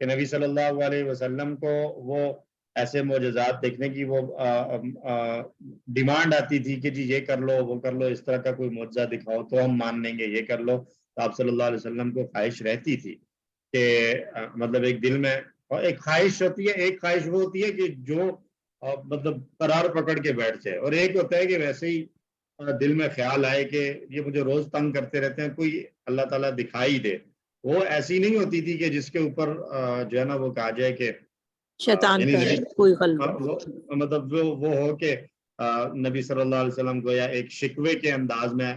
S1: کہ نبی صلی اللہ علیہ وسلم کو وہ ایسے معجزات دیکھنے کی وہ ڈیمانڈ آتی تھی کہ جی یہ کر لو وہ کر لو، اس طرح کا کوئی معجزہ دکھاؤ تو ہم مان لیں گے، یہ کر لو. تو آپ صلی اللہ علیہ وسلم کو خواہش رہتی تھی کہ مطلب ایک دل میں ایک خواہش ہوتی ہے، ایک خواہش وہ ہوتی ہے کہ جو مطلب قرار پکڑ کے بیٹھ جائے، اور ایک ہوتا ہے کہ ویسے ہی دل میں خیال آئے کہ یہ مجھے روز تنگ کرتے رہتے ہیں، کوئی اللہ تعالیٰ دکھائی دے. وہ ایسی نہیں ہوتی تھی کہ جس کے اوپر جو ہے نا وہ کہا جائے کہ
S10: شیطان
S1: یعنی
S10: کا کوئی غلبہ.
S1: مطلب وہ ہو کہ نبی صلی اللہ علیہ وسلم کو یا ایک شکوے کے انداز میں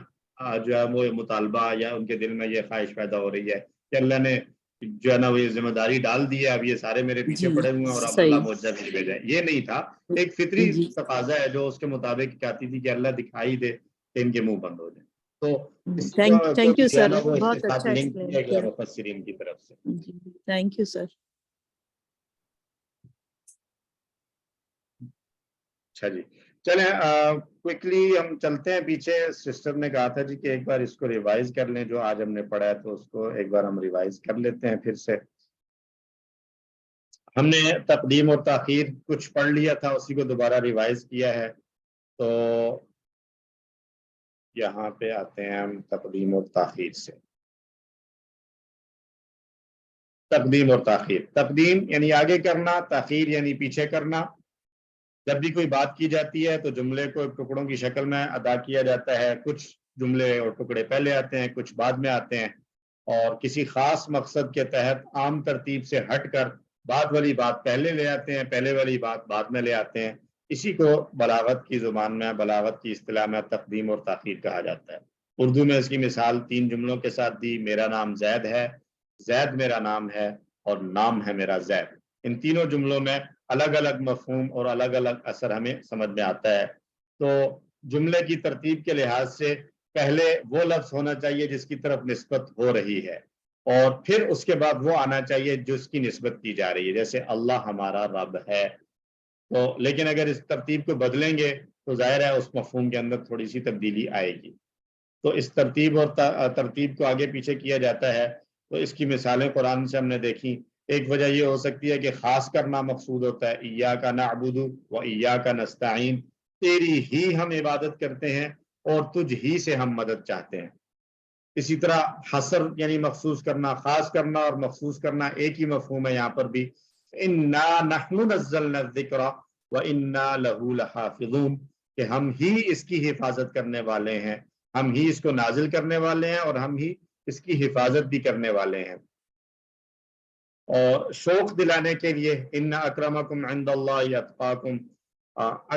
S1: جو ہے وہ مطالبہ یا ان کے دل میں یہ خواہش پیدا ہو رہی ہے کہ اللہ نے جو ہے نا وہ یہ ذمہ داری ڈال دی ہے، اب یہ سارے میرے پیچھے
S10: جی
S1: پڑے ہوئے ہیں اور اب اللہ
S10: صحیح.
S1: معجزہ بھیج بھیجا ہے. یہ نہیں تھا، ایک فطری
S10: جی
S1: تقاضا ہے جو اس کے مطابق کہتی تھی کہ اللہ دکھائی دے کہ ان کے منہ بند ہو جائیں. تو اس کو
S10: تھینک یو
S1: جو ہے
S10: سر،
S1: نا وہ اس کے
S10: بہت
S1: ساتھ
S10: اچھا
S1: لنک
S10: ایکسپلین
S1: کیا گیا
S10: کیا.
S1: مفسرین کی طرف سے.
S10: جی تھینک یو سر.
S1: اچھا جی، چلیں کوئکلی ہم چلتے ہیں پیچھے. سسٹر نے کہا تھا جی کہ ایک بار اس کو ریوائز کر لیں، جو آج ہم نے پڑھا ہے تو اس کو ایک بار ہم ریوائز کر لیتے ہیں پھر سے. ہم نے تقدیم اور تاخیر کچھ پڑھ لیا تھا، اسی کو دوبارہ ریوائز کیا ہے. تو یہاں پہ آتے ہیں ہم تقدیم اور تاخیر سے. تقدیم اور تاخیر، تقدیم یعنی آگے کرنا، تاخیر یعنی پیچھے کرنا. جب بھی کوئی بات کی جاتی ہے تو جملے کو ٹکڑوں کی شکل میں ادا کیا جاتا ہے. کچھ جملے اور ٹکڑے پہلے آتے ہیں، کچھ بعد میں آتے ہیں، اور کسی خاص مقصد کے تحت عام ترتیب سے ہٹ کر بعد والی بات پہلے لے آتے ہیں، پہلے والی بات بعد میں لے آتے ہیں. اسی کو بلاغت کی زبان میں، بلاغت کی اصطلاح میں تقدیم اور تاخیر کہا جاتا ہے. اردو میں اس کی مثال 3 جملوں کے ساتھ دی: میرا نام زید ہے، زید میرا نام ہے، اور نام ہے میرا زید. ان تینوں جملوں میں الگ الگ مفہوم اور الگ الگ اثر ہمیں سمجھ میں آتا ہے. تو جملے کی ترتیب کے لحاظ سے پہلے وہ لفظ ہونا چاہیے جس کی طرف نسبت ہو رہی ہے، اور پھر اس کے بعد وہ آنا چاہیے جس کی نسبت کی جا رہی ہے. جیسے اللہ ہمارا رب ہے. تو لیکن اگر اس ترتیب کو بدلیں گے تو ظاہر ہے اس مفہوم کے اندر تھوڑی سی تبدیلی آئے گی. تو اس ترتیب اور ترتیب کو آگے پیچھے کیا جاتا ہے. تو اس کی مثالیں قرآن سے ہم نے دیکھی. ایک وجہ یہ ہو سکتی ہے کہ خاص کرنا مقصود ہوتا ہے، ایاک نعبد و ایاک نستعین، تیری ہی ہم عبادت کرتے ہیں اور تجھ ہی سے ہم مدد چاہتے ہیں. اسی طرح حصر یعنی مخصوص کرنا، خاص کرنا اور مخصوص کرنا ایک ہی مفہوم ہے یہاں پر بھی. انا نحن نزلنا الذکر وانا له لحافظون، کہ ہم ہی اس کی حفاظت کرنے والے ہیں، ہم ہی اس کو نازل کرنے والے ہیں اور ہم ہی اس کی حفاظت بھی کرنے والے ہیں. اور شوق دلانے کے لیے ان اکرمکم عند اللہ اتقاکم،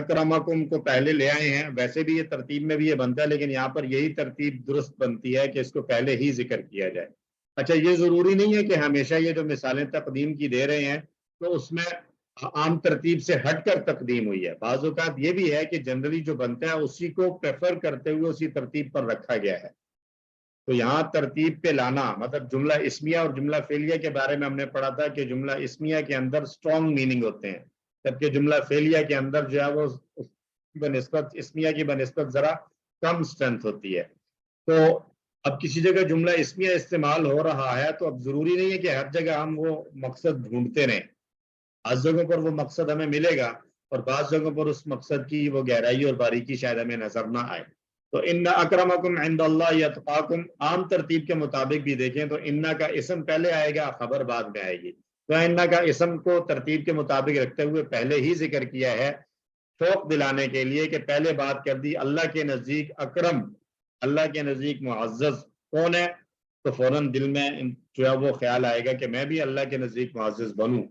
S1: اکرمکم کو پہلے لے آئے ہیں. ویسے بھی یہ ترتیب میں بھی یہ بنتا ہے، لیکن یہاں پر یہی ترتیب درست بنتی ہے کہ اس کو پہلے ہی ذکر کیا جائے. اچھا، یہ ضروری نہیں ہے کہ ہمیشہ یہ جو مثالیں تقدیم کی دے رہے ہیں تو اس میں عام ترتیب سے ہٹ کر تقدیم ہوئی ہے. بعض اوقات یہ بھی ہے کہ جنرلی جو بنتا ہے اسی کو پریفر کرتے ہوئے اسی ترتیب پر رکھا گیا ہے. تو یہاں ترتیب پہ لانا مطلب جملہ اسمیہ اور جملہ فعلیہ کے بارے میں ہم نے پڑھا تھا کہ جملہ اسمیہ کے اندر اسٹرانگ میننگ ہوتے ہیں، جبکہ جملہ فعلیہ کے اندر جو ہے وہ بنسبت اسمیہ کی بنسبت ذرا کم اسٹرینتھ ہوتی ہے. تو اب کسی جگہ جملہ اسمیہ استعمال ہو رہا ہے تو اب ضروری نہیں ہے کہ ہر جگہ ہم وہ مقصد ڈھونڈتے رہیں. بعض جگہوں پر وہ مقصد ہمیں ملے گا اور بعض جگہوں پر اس مقصد کی وہ گہرائی اور باریکی شاید ہمیں نظر نہ آئے. تو ان اکرمکم عند اللہ اتقاکم عام ترتیب کے مطابق بھی دیکھیں تو انا کا اسم پہلے آئے گا، خبر بعد میں آئے گی. تو انا کا اسم کو ترتیب کے مطابق رکھتے ہوئے پہلے ہی ذکر کیا ہے شوق دلانے کے لیے کہ پہلے بات کر دی اللہ کے نزدیک اکرم، اللہ کے نزدیک معزز کون ہے. تو فوراً دل میں جو ہے وہ خیال آئے گا کہ میں بھی اللہ کے نزدیک معزز بنوں.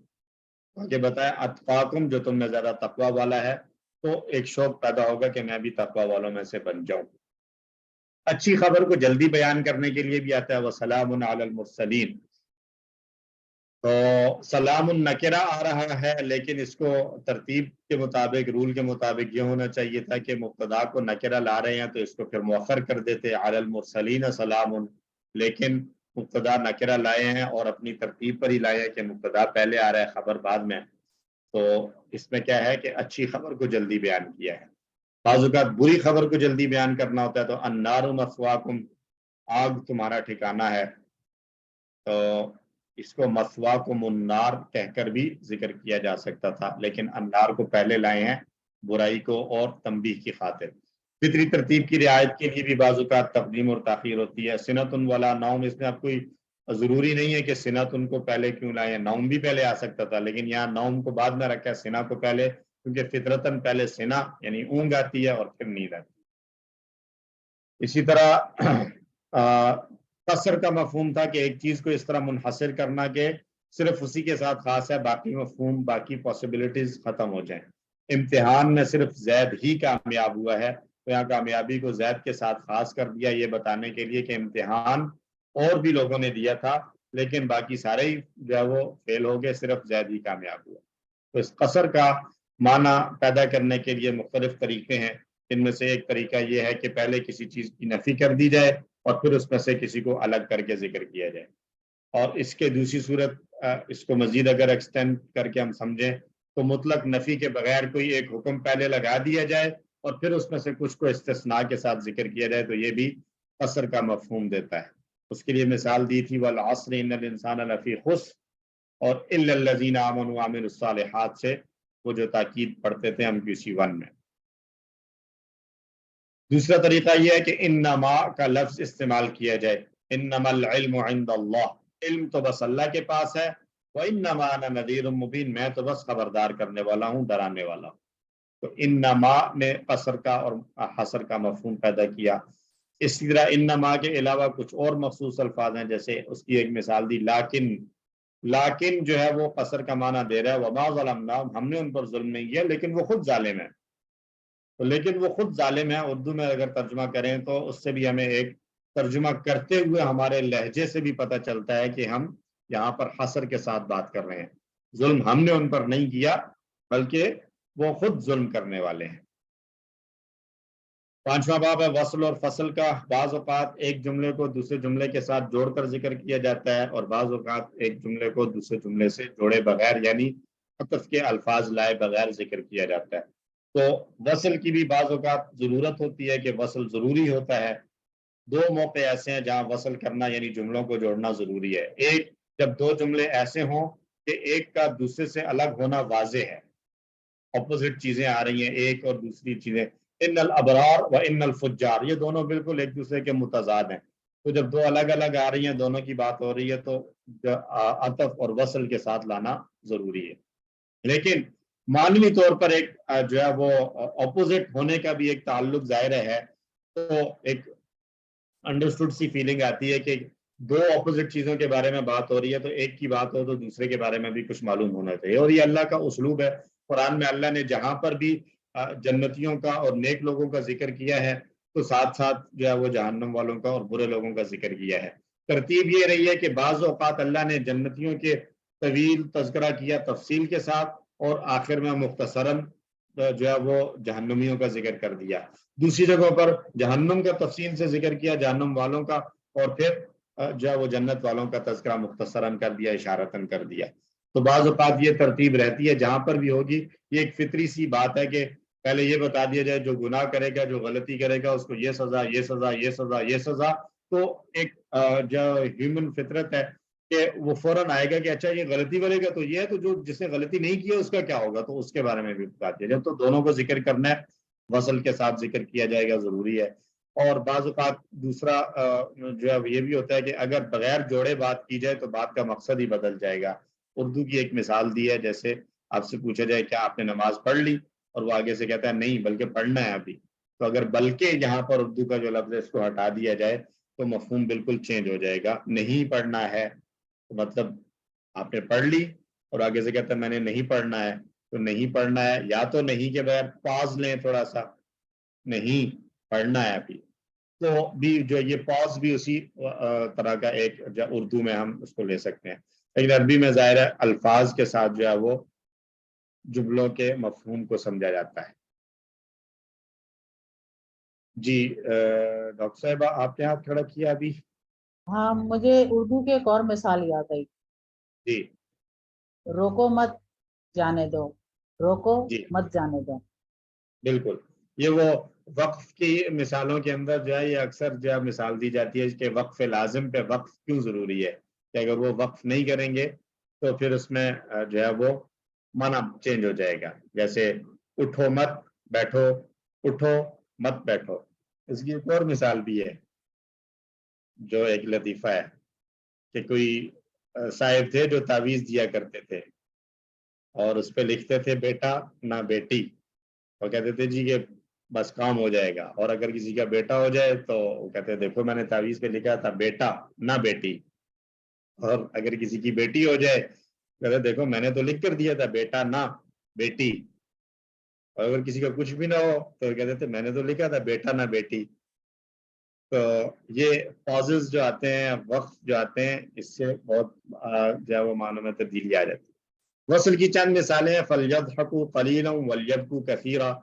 S1: آگے بتایا اتقاکم، جو تم میں زیادہ تقوی والا ہے، تو ایک شوق پیدا ہوگا کہ میں بھی تقوی والوں میں سے بن جاؤں. اچھی خبر کو جلدی بیان کرنے کے لیے بھی آتا ہے وسلام علی المرسلین. تو سلام النکرہ آ رہا ہے، لیکن اس کو ترتیب کے مطابق، رول کے مطابق یہ ہونا چاہیے تھا کہ مبتدا کو نکرہ لا رہے ہیں تو اس کو پھر مؤخر کر دیتے علی المرسلین سلام، لیکن مبتدا نکرہ لائے ہیں اور اپنی ترتیب پر ہی لائے ہیں کہ مبتدا پہلے آ رہا ہے خبر بعد میں. تو اس میں کیا ہے کہ اچھی خبر کو جلدی بیان کیا ہے. بعض اوقات بری خبر کو جلدی بیان کرنا ہوتا ہے تو النار مثواکم، آگ تمہارا ٹھکانہ ہے. تو اس کو مسواکم النار کہہ کر بھی ذکر کیا جا سکتا تھا، لیکن النار کو پہلے لائے ہیں برائی کو اور تنبیہ کی خاطر۔ فطری ترتیب کی رعایت کے لیے بھی بعض اوقات تقدیم اور تاخیر ہوتی ہے۔ سنت ولا نوم، اس میں اب کوئی ضروری نہیں ہے کہ سنت ان کو پہلے کیوں لائے، نوم بھی پہلے آ سکتا تھا، لیکن یہاں نوم کو بعد میں رکھا ہے، سنا کو پہلے، کیونکہ فطرتاً پہلے سنا یعنی اونگ آتی ہے اور پھر نیند آتی ہے۔ اسی طرح قصر کا مفہوم تھا کہ ایک چیز کو اس طرح منحصر کرنا کہ صرف اسی کے ساتھ خاص ہے، باقی مفہوم باقی پاسبلٹیز ختم ہو جائیں۔ امتحان میں صرف زید ہی کامیاب ہوا ہے، تو یہاں کامیابی کو زید کے ساتھ خاص کر دیا، یہ بتانے کے لیے کہ امتحان اور بھی لوگوں نے دیا تھا لیکن باقی سارے ہی جو ہے وہ فیل ہو گئے، صرف زید ہی کامیاب ہوا۔ تو اس قصر کا معنی پیدا کرنے کے لیے مختلف طریقے ہیں، ان میں سے ایک طریقہ یہ ہے کہ پہلے کسی چیز کی نفی کر دی جائے اور پھر اس میں سے کسی کو الگ کر کے ذکر کیا جائے، اور اس کے دوسری صورت اس کو مزید اگر ایکسٹینڈ کر کے ہم سمجھیں تو مطلق نفی کے بغیر کوئی ایک حکم پہلے لگا دیا جائے اور پھر اس میں سے کچھ کو استثناء کے ساتھ ذکر کیا جائے، تو یہ بھی قصر کا مفہوم دیتا ہے۔ اس کے لیے مثال دی تھی والعصر ان الانسان لفی خسر، اور الا الذین آمنوا وعملوا الصالحات سے وہ جو تاکید پڑھتے تھے ہم QC1 میں۔ دوسرا طریقہ یہ ہے کہ انما کا لفظ استعمال کیا جائے، انما العلم عند اللہ، علم تو بس اللہ کے پاس ہے، وانما انا نذیر مبین، میں تو بس خبردار کرنے والا ہوں، ڈرانے والا ہوں۔ تو انما نے قصر کا اور حصر کا مفہوم پیدا کیا۔ اسی طرح انما کے علاوہ کچھ اور مخصوص الفاظ ہیں، جیسے اس کی ایک مثال دی لیکن، لیکن جو ہے وہ قصر کا معنی دے رہا ہے، وما ظلمناہم، ہم نے ان پر ظلم نہیں کیا لیکن وہ خود ظالم ہے۔ تو لیکن وہ خود ظالم ہے اردو میں اگر ترجمہ کریں تو اس سے بھی ہمیں ایک ترجمہ کرتے ہوئے ہمارے لہجے سے بھی پتہ چلتا ہے کہ ہم یہاں پر حصر کے ساتھ بات کر رہے ہیں، ظلم ہم نے ان پر نہیں کیا بلکہ وہ خود ظلم کرنے والے ہیں۔ پانچواں باب ہے وصل اور فصل کا۔ بعض اوقات ایک جملے کو دوسرے جملے کے ساتھ جوڑ کر ذکر کیا جاتا ہے، اور بعض اوقات ایک جملے کو دوسرے جملے سے جوڑے بغیر یعنی عطف کے الفاظ لائے بغیر ذکر کیا جاتا ہے۔ تو وصل کی بھی بعض اوقات ضرورت ہوتی ہے کہ وصل ضروری ہوتا ہے۔ دو موقع ایسے ہیں جہاں وصل کرنا یعنی جملوں کو جوڑنا ضروری ہے۔ ایک، جب دو جملے ایسے ہوں کہ ایک کا دوسرے سے الگ ہونا واضح ہے، اپوزٹ چیزیں آ رہی ہیں ایک اور دوسری چیزیں، ان الابرار و ان الفجار، یہ دونوں بالکل ایک دوسرے کے متضاد ہیں، تو جب دو الگ الگ آ رہی ہیں، دونوں کی بات ہو رہی ہے، تو عطف اور وصل کے ساتھ لانا ضروری ہے۔ لیکن معنوی طور پر ایک جو ہے وہ اپوزٹ ہونے کا بھی ایک تعلق ظاہر ہے، تو ایک انڈرسٹوڈ سی فیلنگ آتی ہے کہ دو اپوزٹ چیزوں کے بارے میں بات ہو رہی ہے، تو ایک کی بات ہو تو دوسرے کے بارے میں بھی کچھ معلوم ہونا چاہیے، اور یہ اللہ کا اسلوب ہے۔ قرآن میں اللہ نے جہاں پر بھی جنتیوں کا اور نیک لوگوں کا ذکر کیا ہے تو ساتھ ساتھ جو ہے وہ جہنم والوں کا اور برے لوگوں کا ذکر کیا ہے۔ ترتیب یہ رہی ہے کہ بعض اوقات اللہ نے جنتیوں کے طویل تذکرہ کیا تفصیل کے ساتھ، اور آخر میں مختصراً جو ہے وہ جہنمیوں کا ذکر کر دیا۔ دوسری جگہوں پر جہنم کا تفصیل سے ذکر کیا، جہنم والوں کا، اور پھر جو ہے وہ جنت والوں کا تذکرہ مختصراً کر دیا، اشارتاً کر دیا۔ تو بعض اوقات یہ ترتیب رہتی ہے جہاں پر بھی ہوگی، یہ ایک فطری سی بات ہے کہ پہلے یہ بتا دیا جائے جو گناہ کرے گا، جو غلطی کرے گا، اس کو یہ سزا، یہ سزا، یہ سزا، یہ سزا۔ تو ایک جو ہیومن فطرت ہے کہ وہ فوراً آئے گا کہ اچھا یہ غلطی کرے گا تو یہ ہے، تو جو جس نے غلطی نہیں کی ہے اس کا کیا ہوگا، تو اس کے بارے میں بھی بتا دیا جائے۔ تو دونوں کو ذکر کرنا ہے، وصل کے ساتھ ذکر کیا جائے گا، ضروری ہے۔ اور بعض اوقات دوسرا جو ہے یہ بھی ہوتا ہے کہ اگر بغیر جوڑے بات کی جائے تو بات کا مقصد ہی بدل جائے گا۔ اردو کی ایک مثال دی ہے، جیسے آپ سے پوچھا جائے کیا آپ نے نماز پڑھ لی، اور وہ آگے سے کہتا ہے نہیں بلکہ پڑھنا ہے ابھی، تو اگر بلکہ یہاں پر اردو کا جو لفظ ہے اس کو ہٹا دیا جائے تو مفہوم بالکل چینج ہو جائے گا۔ نہیں پڑھنا ہے تو مطلب آپ نے پڑھ لی، اور آگے سے کہتا ہے میں نے نہیں پڑھنا ہے، تو نہیں پڑھنا ہے، یا تو نہیں کے بغیر پاز لیں تھوڑا سا، نہیں پڑھنا ہے ابھی، تو بھی جو یہ پاز بھی اسی طرح کا ایک اردو میں ہم اس کو لے سکتے ہیں، لیکن عربی میں ظاہر ہے الفاظ کے ساتھ جو ہے وہ جملوں کے مفہوم کو سمجھا جاتا ہے۔ جی ڈاکٹر صاحبہ آپ نے ہاتھ کھڑا کیا ابھی؟
S6: ہاں، مجھے اردو کی ایک اور مثال یاد آئی۔
S1: جی،
S6: روکو مت جانے دو، روکو
S1: جی
S6: مت جانے دو۔
S1: بالکل، یہ وہ وقف کی مثالوں کے اندر جو ہے یہ اکثر جو ہے مثال دی جاتی ہے کہ وقف لازم پہ وقف کیوں ضروری ہے، کہ اگر وہ وقف نہیں کریں گے تو پھر اس میں جو ہے وہ معنی چینج ہو جائے گا. جیسے اٹھو مت بیٹھو، اٹھو مت بیٹھو. اس کی ایک اور مثال بھی ہے جو ایک لطیفہ ہے کہ کوئی صاحب تھے جو تعویذ دیا کرتے تھے اور اس پہ لکھتے تھے بیٹا نہ بیٹی، اور کہتے تھے جی کہ بس کام ہو جائے گا. اور اگر کسی کا بیٹا ہو جائے تو وہ کہتے دیکھو میں نے تعویذ پہ لکھا تھا بیٹا نہ بیٹی. اور اگر کسی کی بیٹی ہو جائے کہتے دیکھو میں نے تو لکھ کر دیا تھا بیٹا نہ بیٹی. اور اگر کسی کا کچھ بھی نہ ہو تو کہتے تھے میں نے تو لکھا تھا بیٹا نہ بیٹی. تو یہ پازز جو آتے ہیں، وقف جو آتے ہیں، اس سے بہت جو ہے وہ معنوں میں تبدیلی آ جاتی ہے. وصل کی چند مثالیں ہیں، فَلْيَضْحَكُوا قَلِيلًا وَلْيَبْكُوا كَثِيرًا.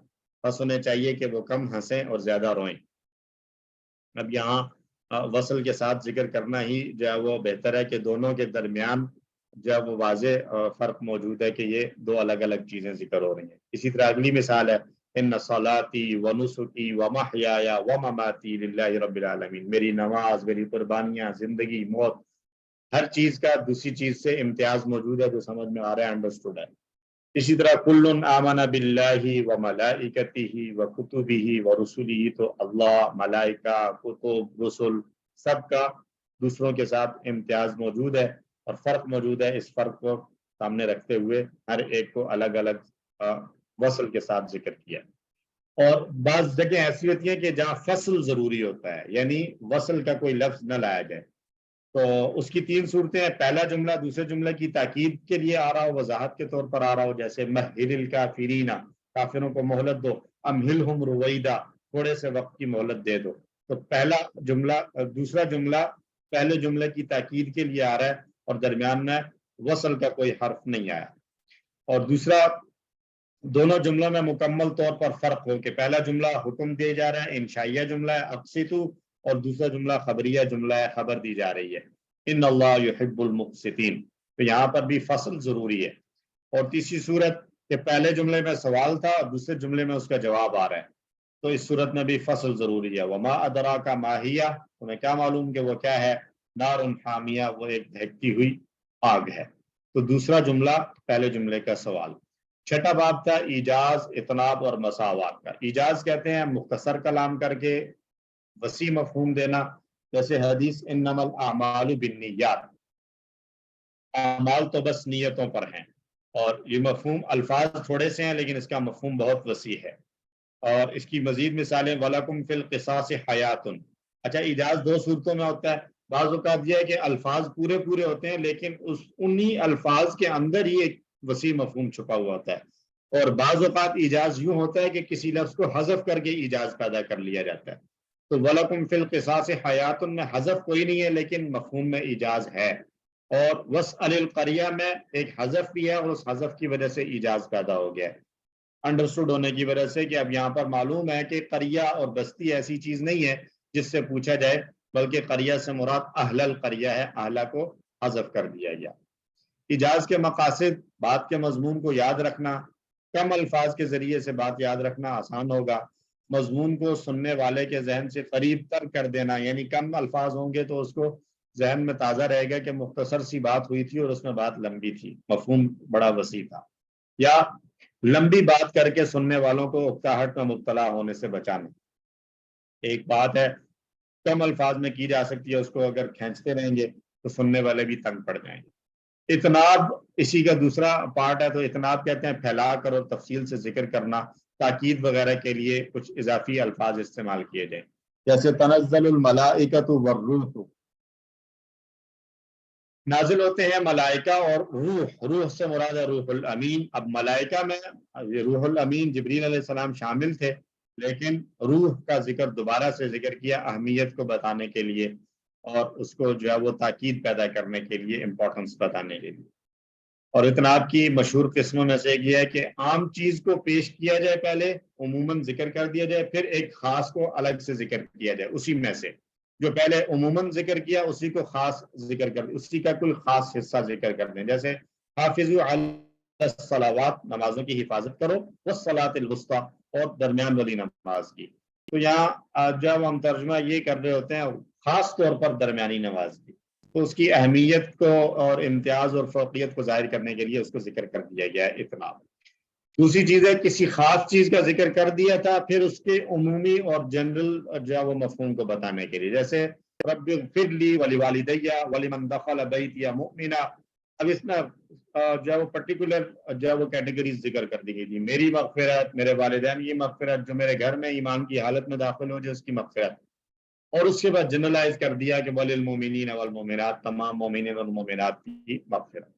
S1: بس انہیں چاہیے کہ وہ کم ہنسیں اور زیادہ روئیں. اب یہاں وصل کے ساتھ ذکر کرنا ہی جو ہے وہ بہتر ہے کہ دونوں کے درمیان جو ہے وہ واضح فرق موجود ہے کہ یہ دو الگ الگ چیزیں ذکر ہو رہی ہیں. اسی طرح اگلی مثال ہے ان صلاتی و نسکی و محیایا و مماتی للہ رب العالمین. میری نماز، میری قربانیاں، زندگی، موت، ہر چیز کا دوسری چیز سے امتیاز موجود ہے جو سمجھ میں آ رہا ہے، انڈرسٹوڈ ہے. اسی طرح کل آمن باللہ و ملائکتہ و کتبہ و رسلہ، تو اللہ، ملائکہ، کتب، رسل سب کا دوسروں کے ساتھ امتیاز موجود ہے اور فرق موجود ہے. اس فرق کو سامنے رکھتے ہوئے ہر ایک کو الگ الگ وصل کے ساتھ ذکر کیا. اور بعض جگہیں ایسی ہوتی ہیں کہ جہاں فصل ضروری ہوتا ہے، یعنی وصل کا کوئی لفظ نہ لایا جائے، تو اس کی تین صورتیں ہیں. پہلا جملہ دوسرے جملے کی تاکید کے لیے آ رہا ہو، وضاحت کے طور پر آ رہا ہو، جیسے مہل الکافرین، کافروں کو مہلت دو، امہلہم رویدا، تھوڑے سے وقت کی مہلت دے دو. تو پہلا جملہ، دوسرا جملہ پہلے جملے کی تاکید کے لیے آ رہا ہے اور درمیان میں وصل کا کوئی حرف نہیں آیا. اور دوسرا، دونوں جملوں میں مکمل طور پر فرق ہو کہ پہلا جملہ حکم دیا جا رہا ہے، انشائیہ جملہ ہے اقسطوا، اور دوسرا جملہ خبریہ جملہ ہے، خبر دی جا رہی ہے ان اللہ یحب المقسطین. تو یہاں پر بھی فصل ضروری ہے. اور تیسری صورت کہ پہلے جملے میں سوال تھا اور دوسرے جملے میں اس کا جواب آ رہا ہے، تو اس صورت میں بھی فصل ضروری ہے. وما ادراک ما ہی، تمہیں کیا معلوم کہ وہ کیا ہے، نار حامیہ، وہ ایک دہکتی ہوئی آگ ہے. تو دوسرا جملہ پہلے جملے کا سوال. چھٹا باب تھا ایجاز، اطناب اور مساوات کا. ایجاز کہتے ہیں مختصر کلام کر کے وسیع مفہوم دینا، جیسے حدیث انما الاعمال بالنیات، اعمال تو بس نیتوں پر ہیں. اور یہ مفہوم، الفاظ تھوڑے سے ہیں لیکن اس کا مفہوم بہت وسیع ہے. اور اس کی مزید مثالیں وَلَكُمْ فِي الْقِصَاصِ حَيَاتٌ. اچھا، ایجاز دو صورتوں میں ہوتا ہے. بعض اوقات یہ ہے کہ الفاظ پورے پورے ہوتے ہیں لیکن انہی الفاظ کے اندر ہی ایک وسیع مفہوم چھپا ہوا ہوتا ہے. اور بعض اوقات ایجاز یوں ہوتا ہے کہ کسی لفظ کو حذف کر کے ایجاز پیدا کر لیا جاتا ہے. تو وَلَكُمْ فِي الْقِصَاصِ حَيَاتٌ میں حذف کوئی نہیں ہے لیکن مفہوم میں ایجاز ہے. اور وَاسْأَلِ الْقَرْيَہ میں ایک حذف بھی ہے اور اس حذف کی وجہ سے ایجاز پیدا ہو گیا ہے، انڈرسٹوڈ ہونے کی وجہ سے کہ اب یہاں پر معلوم ہے کہ قریہ اور بستی ایسی چیز نہیں ہے جس سے پوچھا جائے، بلکہ قریہ سے مراد اہل القریہ ہے، اہلہ کو حذف کر دیا گیا. ایجاز کے مقاصد، بات کے مضمون کو یاد رکھنا. کم الفاظ کے ذریعے سے بات یاد رکھنا آسان ہوگا. مضمون کو سننے والے کے ذہن سے قریب تر کر دینا، یعنی کم الفاظ ہوں گے تو اس کو ذہن میں تازہ رہے گا کہ مختصر سی بات ہوئی تھی اور اس میں بات لمبی تھی، مفہوم بڑا وسیع تھا. یا لمبی بات کر کے سننے والوں کو اکتاہٹ میں مبتلا ہونے سے بچانا. ایک بات ہے کم الفاظ میں کی جا سکتی ہے، اس کو اگر کھینچتے رہیں گے تو سننے والے بھی تنگ پڑ جائیں گے. اتناب اسی کا دوسرا پارٹ ہے. تو اتناب کہتے ہیں پھیلا کر اور تفصیل سے ذکر کرنا، تاکید وغیرہ کے لیے کچھ اضافی الفاظ استعمال کیے جائیں، جیسے تنزل الملائکۃ والروح، نازل ہوتے ہیں ملائکہ اور روح. روح سے مراد ہے روح الامین. اب ملائکہ میں روح الامین جبریل علیہ السلام شامل تھے، لیکن روح کا ذکر دوبارہ سے ذکر کیا اہمیت کو بتانے کے لیے اور اس کو جو ہے وہ تاکید پیدا کرنے کے لیے، امپورٹنس بتانے کے لیے. اور اتناب کی مشہور قسموں میں سے ایک یہ ہے کہ عام چیز کو پیش کیا جائے، پہلے عموماً ذکر کر دیا جائے، پھر ایک خاص کو الگ سے ذکر کیا جائے. اسی میں سے جو پہلے عموماً ذکر کیا اسی کو خاص ذکر کر، اسی کا کوئی خاص حصہ ذکر کر دیں. جیسے حافظوا علی الصلوات، نمازوں کی حفاظت کرو، والصلاۃ الوسطیٰ، اور درمیان والی نماز کی. تو یہاں جب ہم ترجمہ یہ کر رہے ہوتے ہیں خاص طور پر درمیانی نماز کی، تو اس کی اہمیت کو اور امتیاز اور فوقیت کو ظاہر کرنے کے لیے اس کو ذکر کر دیا گیا ہے اتناب۔ دوسری چیز ہے کسی خاص چیز کا ذکر کر دیا تھا پھر اس کے عمومی اور جنرل جو ہے وہ مفہوم کو بتانے کے لیے، جیسے رب اغفر لی ولوالدی ولمن دخل بیتی مؤمنا، اب اس میں جو ہے وہ پرٹیکولر جو ہے وہ کیٹیگریز ذکر کر دی گئی تھی، میری مغفرت، میرے والدین کی مغفرت، جو میرے گھر میں ایمان کی حالت میں داخل ہو جائے اس کی مغفرت، اور اس کے بعد جنرلائز کر دیا کہ وللمؤمنین والمؤمنات، تمام مومنین اور مومنات کی مغفرت۔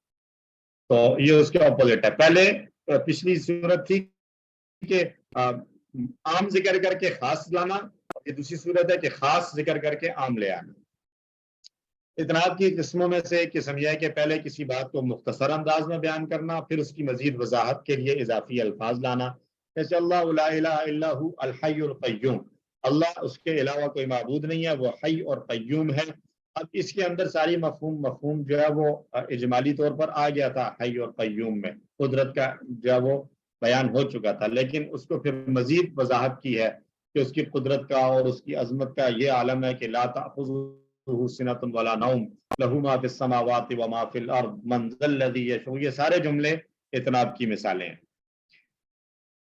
S1: تو یہ اس کے اپوزٹ ہے۔ پہلے پچھلی صورت تھی کہ عام ذکر کر کے خاص لانا، اور یہ دوسری صورت ہے کہ خاص ذکر کر کے عام لے آنا۔ اتناب کی قسموں میں سے ایک قسم یہ ہے کہ پہلے کسی بات کو مختصر انداز میں بیان کرنا، پھر اس کی مزید وضاحت کے لیے اضافی الفاظ لانا، جیسے اللہ لا الہ الا ہو الحی القیوم، اللہ اس کے علاوہ کوئی معبود نہیں ہے، وہ حی اور قیوم ہے۔ اب اس کے اندر ساری مفہوم جو ہے وہ اجمالی طور پر آ گیا تھا حی اور قیوم میں، قدرت کا جو ہے وہ بیان ہو چکا تھا، لیکن اس کو پھر مزید وضاحت کی ہے کہ اس کی قدرت کا اور اس کی عظمت کا یہ عالم ہے کہ لا تأخذہ سنۃ ولا نوم لہ ما فی السماوات وما فی الارض من ذا الذی یشفع، یہ سارے جملے اتناب کی مثالیں ہیں۔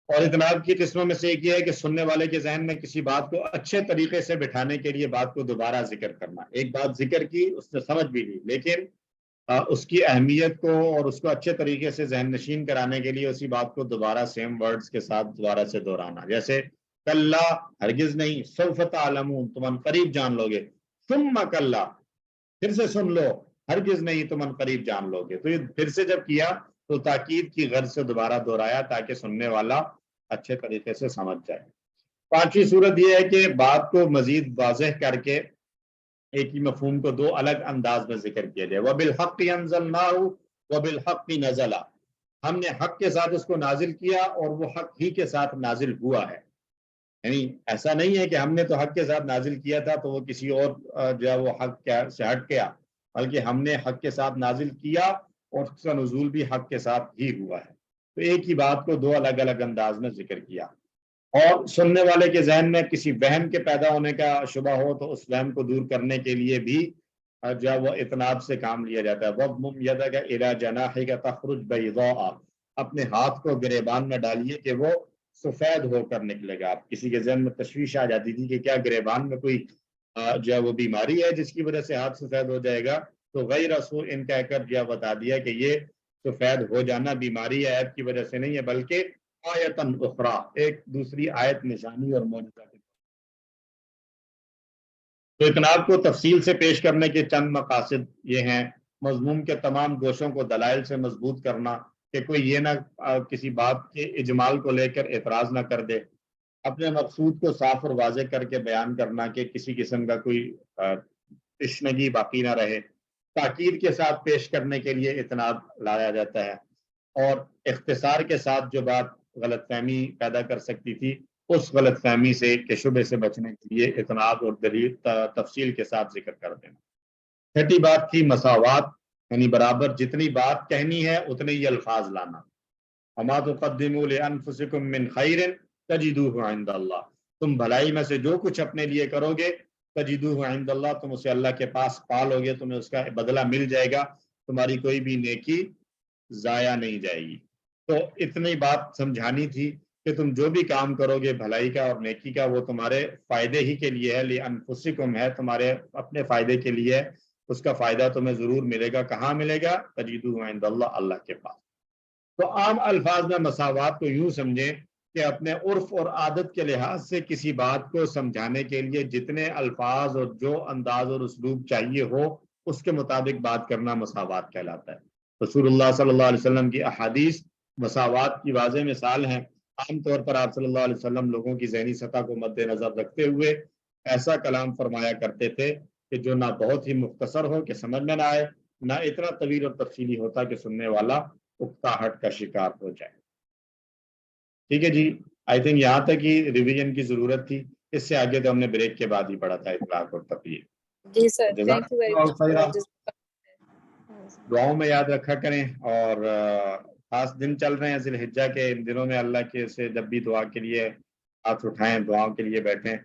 S1: اور اتناب کی قسموں میں سے ایک یہ ہے کہ سننے والے کے ذہن میں کسی بات کو اچھے طریقے سے بٹھانے کے لیے بات کو دوبارہ ذکر کرنا، ایک بات ذکر کی اس نے سمجھ بھی لی، لیکن اس کی اہمیت کو اور اس کو اچھے طریقے سے ذہن نشین کرانے کے لیے اسی بات کو دوبارہ سیم ورڈز کے ساتھ دوبارہ سے دہرانا، جیسے کلا ہرگز نہیں، سوف تعلمون تم ان قریب جان لو گے، ثم کلا پھر سے سن لو، ہرگز نہیں تم ان قریب جان لو گے۔ تو یہ پھر سے جب کیا تو تاکید کی غرض سے دوبارہ دہرایا تاکہ سننے والا اچھے طریقے سے سمجھ جائے۔ پانچویں صورت یہ ہے کہ بات کو مزید واضح کر کے ایک ہی مفہوم کو دو الگ انداز میں ذکر کیا جائے۔ وَبِالْحَقِّ أَنزَلْنَاهُ وَبِالْحَقِّ نَزَلَ، ہم نے حق کے ساتھ اس کو نازل کیا اور وہ حق ہی کے ساتھ نازل ہوا ہے، یعنی ایسا نہیں ہے کہ ہم نے تو حق کے ساتھ نازل کیا تھا تو وہ کسی اور جو ہے وہ حق سے ہٹ گیا، بلکہ ہم نے حق کے ساتھ نازل کیا اور اس کا نزول بھی حق کے ساتھ ہی ہوا ہے۔ تو ایک ہی بات کو دو الگ الگ انداز میں ذکر کیا، اور سننے والے کے ذہن میں کسی وہم کے پیدا ہونے کا شبہ ہو تو اس وہم کو دور کرنے کے لیے بھی جو ہے وہ اتناب سے کام لیا جاتا ہے۔ وَضْمُمْ يَدَكَ إِلَى جَنَاحِكَ تَخْرُجْ بَيْضَاءَ، اپنے ہاتھ کو گریبان میں ڈالیے کہ وہ سفید ہو کر نکلے گا۔ آپ کسی کے ذہن میں تشویش آ جاتی تھی کہ کیا گریبان میں کوئی جو ہے وہ بیماری ہے جس کی وجہ سے ہاتھ سفید ہو جائے گا، تو غیر رسول ان کہہ کر جو بتا دیا کہ یہ سفید ہو جانا بیماری ہے، عیب کی وجہ سے نہیں ہے، بلکہ آیتن اخرى، ایک دوسری آیت نشانی اور معجزہ کی۔ تو اتناب کو تفصیل سے پیش کرنے کے چند مقاصد یہ ہیں، مضمون کے تمام گوشوں کو دلائل سے مضبوط کرنا کہ کوئی یہ نہ کسی بات کے اجمال کو لے کر اعتراض نہ کر دے، اپنے مقصود کو صاف اور واضح کر کے بیان کرنا کہ کسی قسم کا کوئی تشنگی باقی نہ رہے، تاکید کے ساتھ پیش کرنے کے لیے اتناب لایا جاتا ہے، اور اختصار کے ساتھ جو بات غلط فہمی پیدا کر سکتی تھی اس غلط فہمی سے کے شبے سے بچنے کے لیے اتناب اور دلیل تفصیل کے ساتھ ذکر کر دینا۔ چھٹی بات تھی مساوات، یعنی برابر جتنی بات کہنی ہے اتنے ہی الفاظ لانا۔ وما تقدموا لانفسکم من خیر تجدوہ عند اللہ، تم بھلائی میں سے جو کچھ اپنے لیے کرو گے تجدوہ عند اللہ، تم اسے اللہ کے پاس پالو گے، تمہیں اس کا بدلہ مل جائے گا، تمہاری کوئی بھی نیکی ضائع نہیں جائے گی۔ تو اتنی بات سمجھانی تھی کہ تم جو بھی کام کرو گے بھلائی کا اور نیکی کا وہ تمہارے فائدے ہی کے لیے ہے، لانفسکم ہے، تمہارے اپنے فائدے کے لیے ہے، اس کا فائدہ تمہیں ضرور ملے گا۔ کہاں ملے گا؟ تجدوہ عند اللہ، اللہ کے پاس۔ تو عام الفاظ میں مساوات کو یوں سمجھیں کہ اپنے عرف اور عادت کے لحاظ سے کسی بات کو سمجھانے کے لیے جتنے الفاظ اور جو انداز اور اسلوب چاہیے ہو اس کے مطابق بات کرنا مساوات کہلاتا ہے۔ رسول اللہ صلی اللہ علیہ وسلم کی احادیث مساوات کی واضح مثال ہیں۔ عام طور پر آپ صلی اللہ علیہ وسلم لوگوں کی ذہنی سطح کو مد نظر رکھتے ہوئے ایسا کلام فرمایا کرتے تھے کہ جو نہ بہت ہی مختصر ہو کہ سمجھ میں نہ آئے، نہ اتنا طویل اور تفصیلی ہوتا کہ سننے والا اکتاہٹ کا شکار ہو جائے۔ ٹھیک ہے جی، آئی تھنک یہاں تک ہی ریویژن کی ضرورت تھی، اس سے آگے تو ہم نے بریک کے بعد ہی پڑھا تھا اطلاق اور تقریر۔
S15: جی سر، تھینک یو ویری مچ۔
S1: دعاؤں میں یاد رکھا کریں، اور خاص دن چل رہے ہیں ذی الحجہ کے، ان دنوں میں اللہ کے سے جب بھی دعا کے لیے ہاتھ اٹھائیں، دعاؤں کے لیے بیٹھیں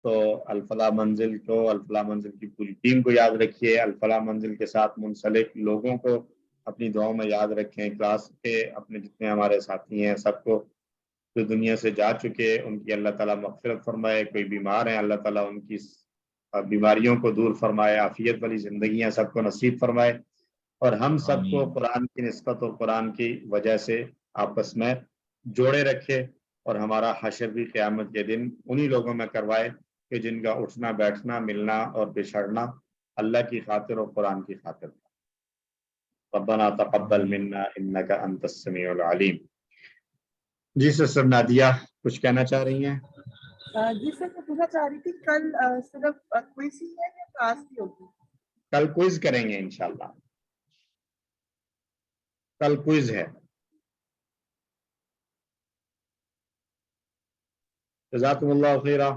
S1: تو الفلاح منزل کو، الفلاح منزل کی پوری ٹیم کو یاد رکھیے، الفلاح منزل کے ساتھ منسلک لوگوں کو اپنی دعاؤں میں یاد رکھیں، کلاس کے اپنے جتنے ہمارے ساتھی ہیں سب کو جو دنیا سے جا چکے ان کی اللہ تعالیٰ مغفرت فرمائے، کوئی بیمار ہیں اللہ تعالیٰ ان کی بیماریوں کو دور فرمائے، عافیت والی زندگیاں سب کو نصیب فرمائے، اور ہم سب کو قرآن کی نسبت اور قرآن کی وجہ سے آپس میں جوڑے رکھے، اور ہمارا حشر بھی قیامت کے دن انہی لوگوں میں کروائے کہ جن کا اٹھنا بیٹھنا ملنا اور بچھڑنا اللہ کی خاطر اور قرآن کی خاطر۔ ربنا تقبل منا انک انت السمیع العلیم۔ جی سسٹر نادیہ کچھ کہنا چاہ رہی ہیں؟
S9: جی سر میں پوچھنا چاہ رہی تھی کل صرف کوئز ہی ہے یا کلاس بھی ہوگی؟
S1: کل کوئز کریں گے انشاءاللہ، کل کوئز ہے۔ جزاکم اللہ خیرا،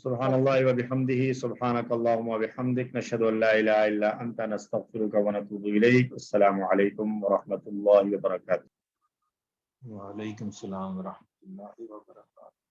S1: سبحان اللہ وبحمدہ، سبحانک اللہم وبحمدک، نشہد ان لا الہ الا انت، نستغفرک ونتوب الیک۔ السلام علیکم ورحمۃ اللہ وبرکاتہ۔
S14: وعلیکم السلام ورحمۃ اللہ وبرکاتہ۔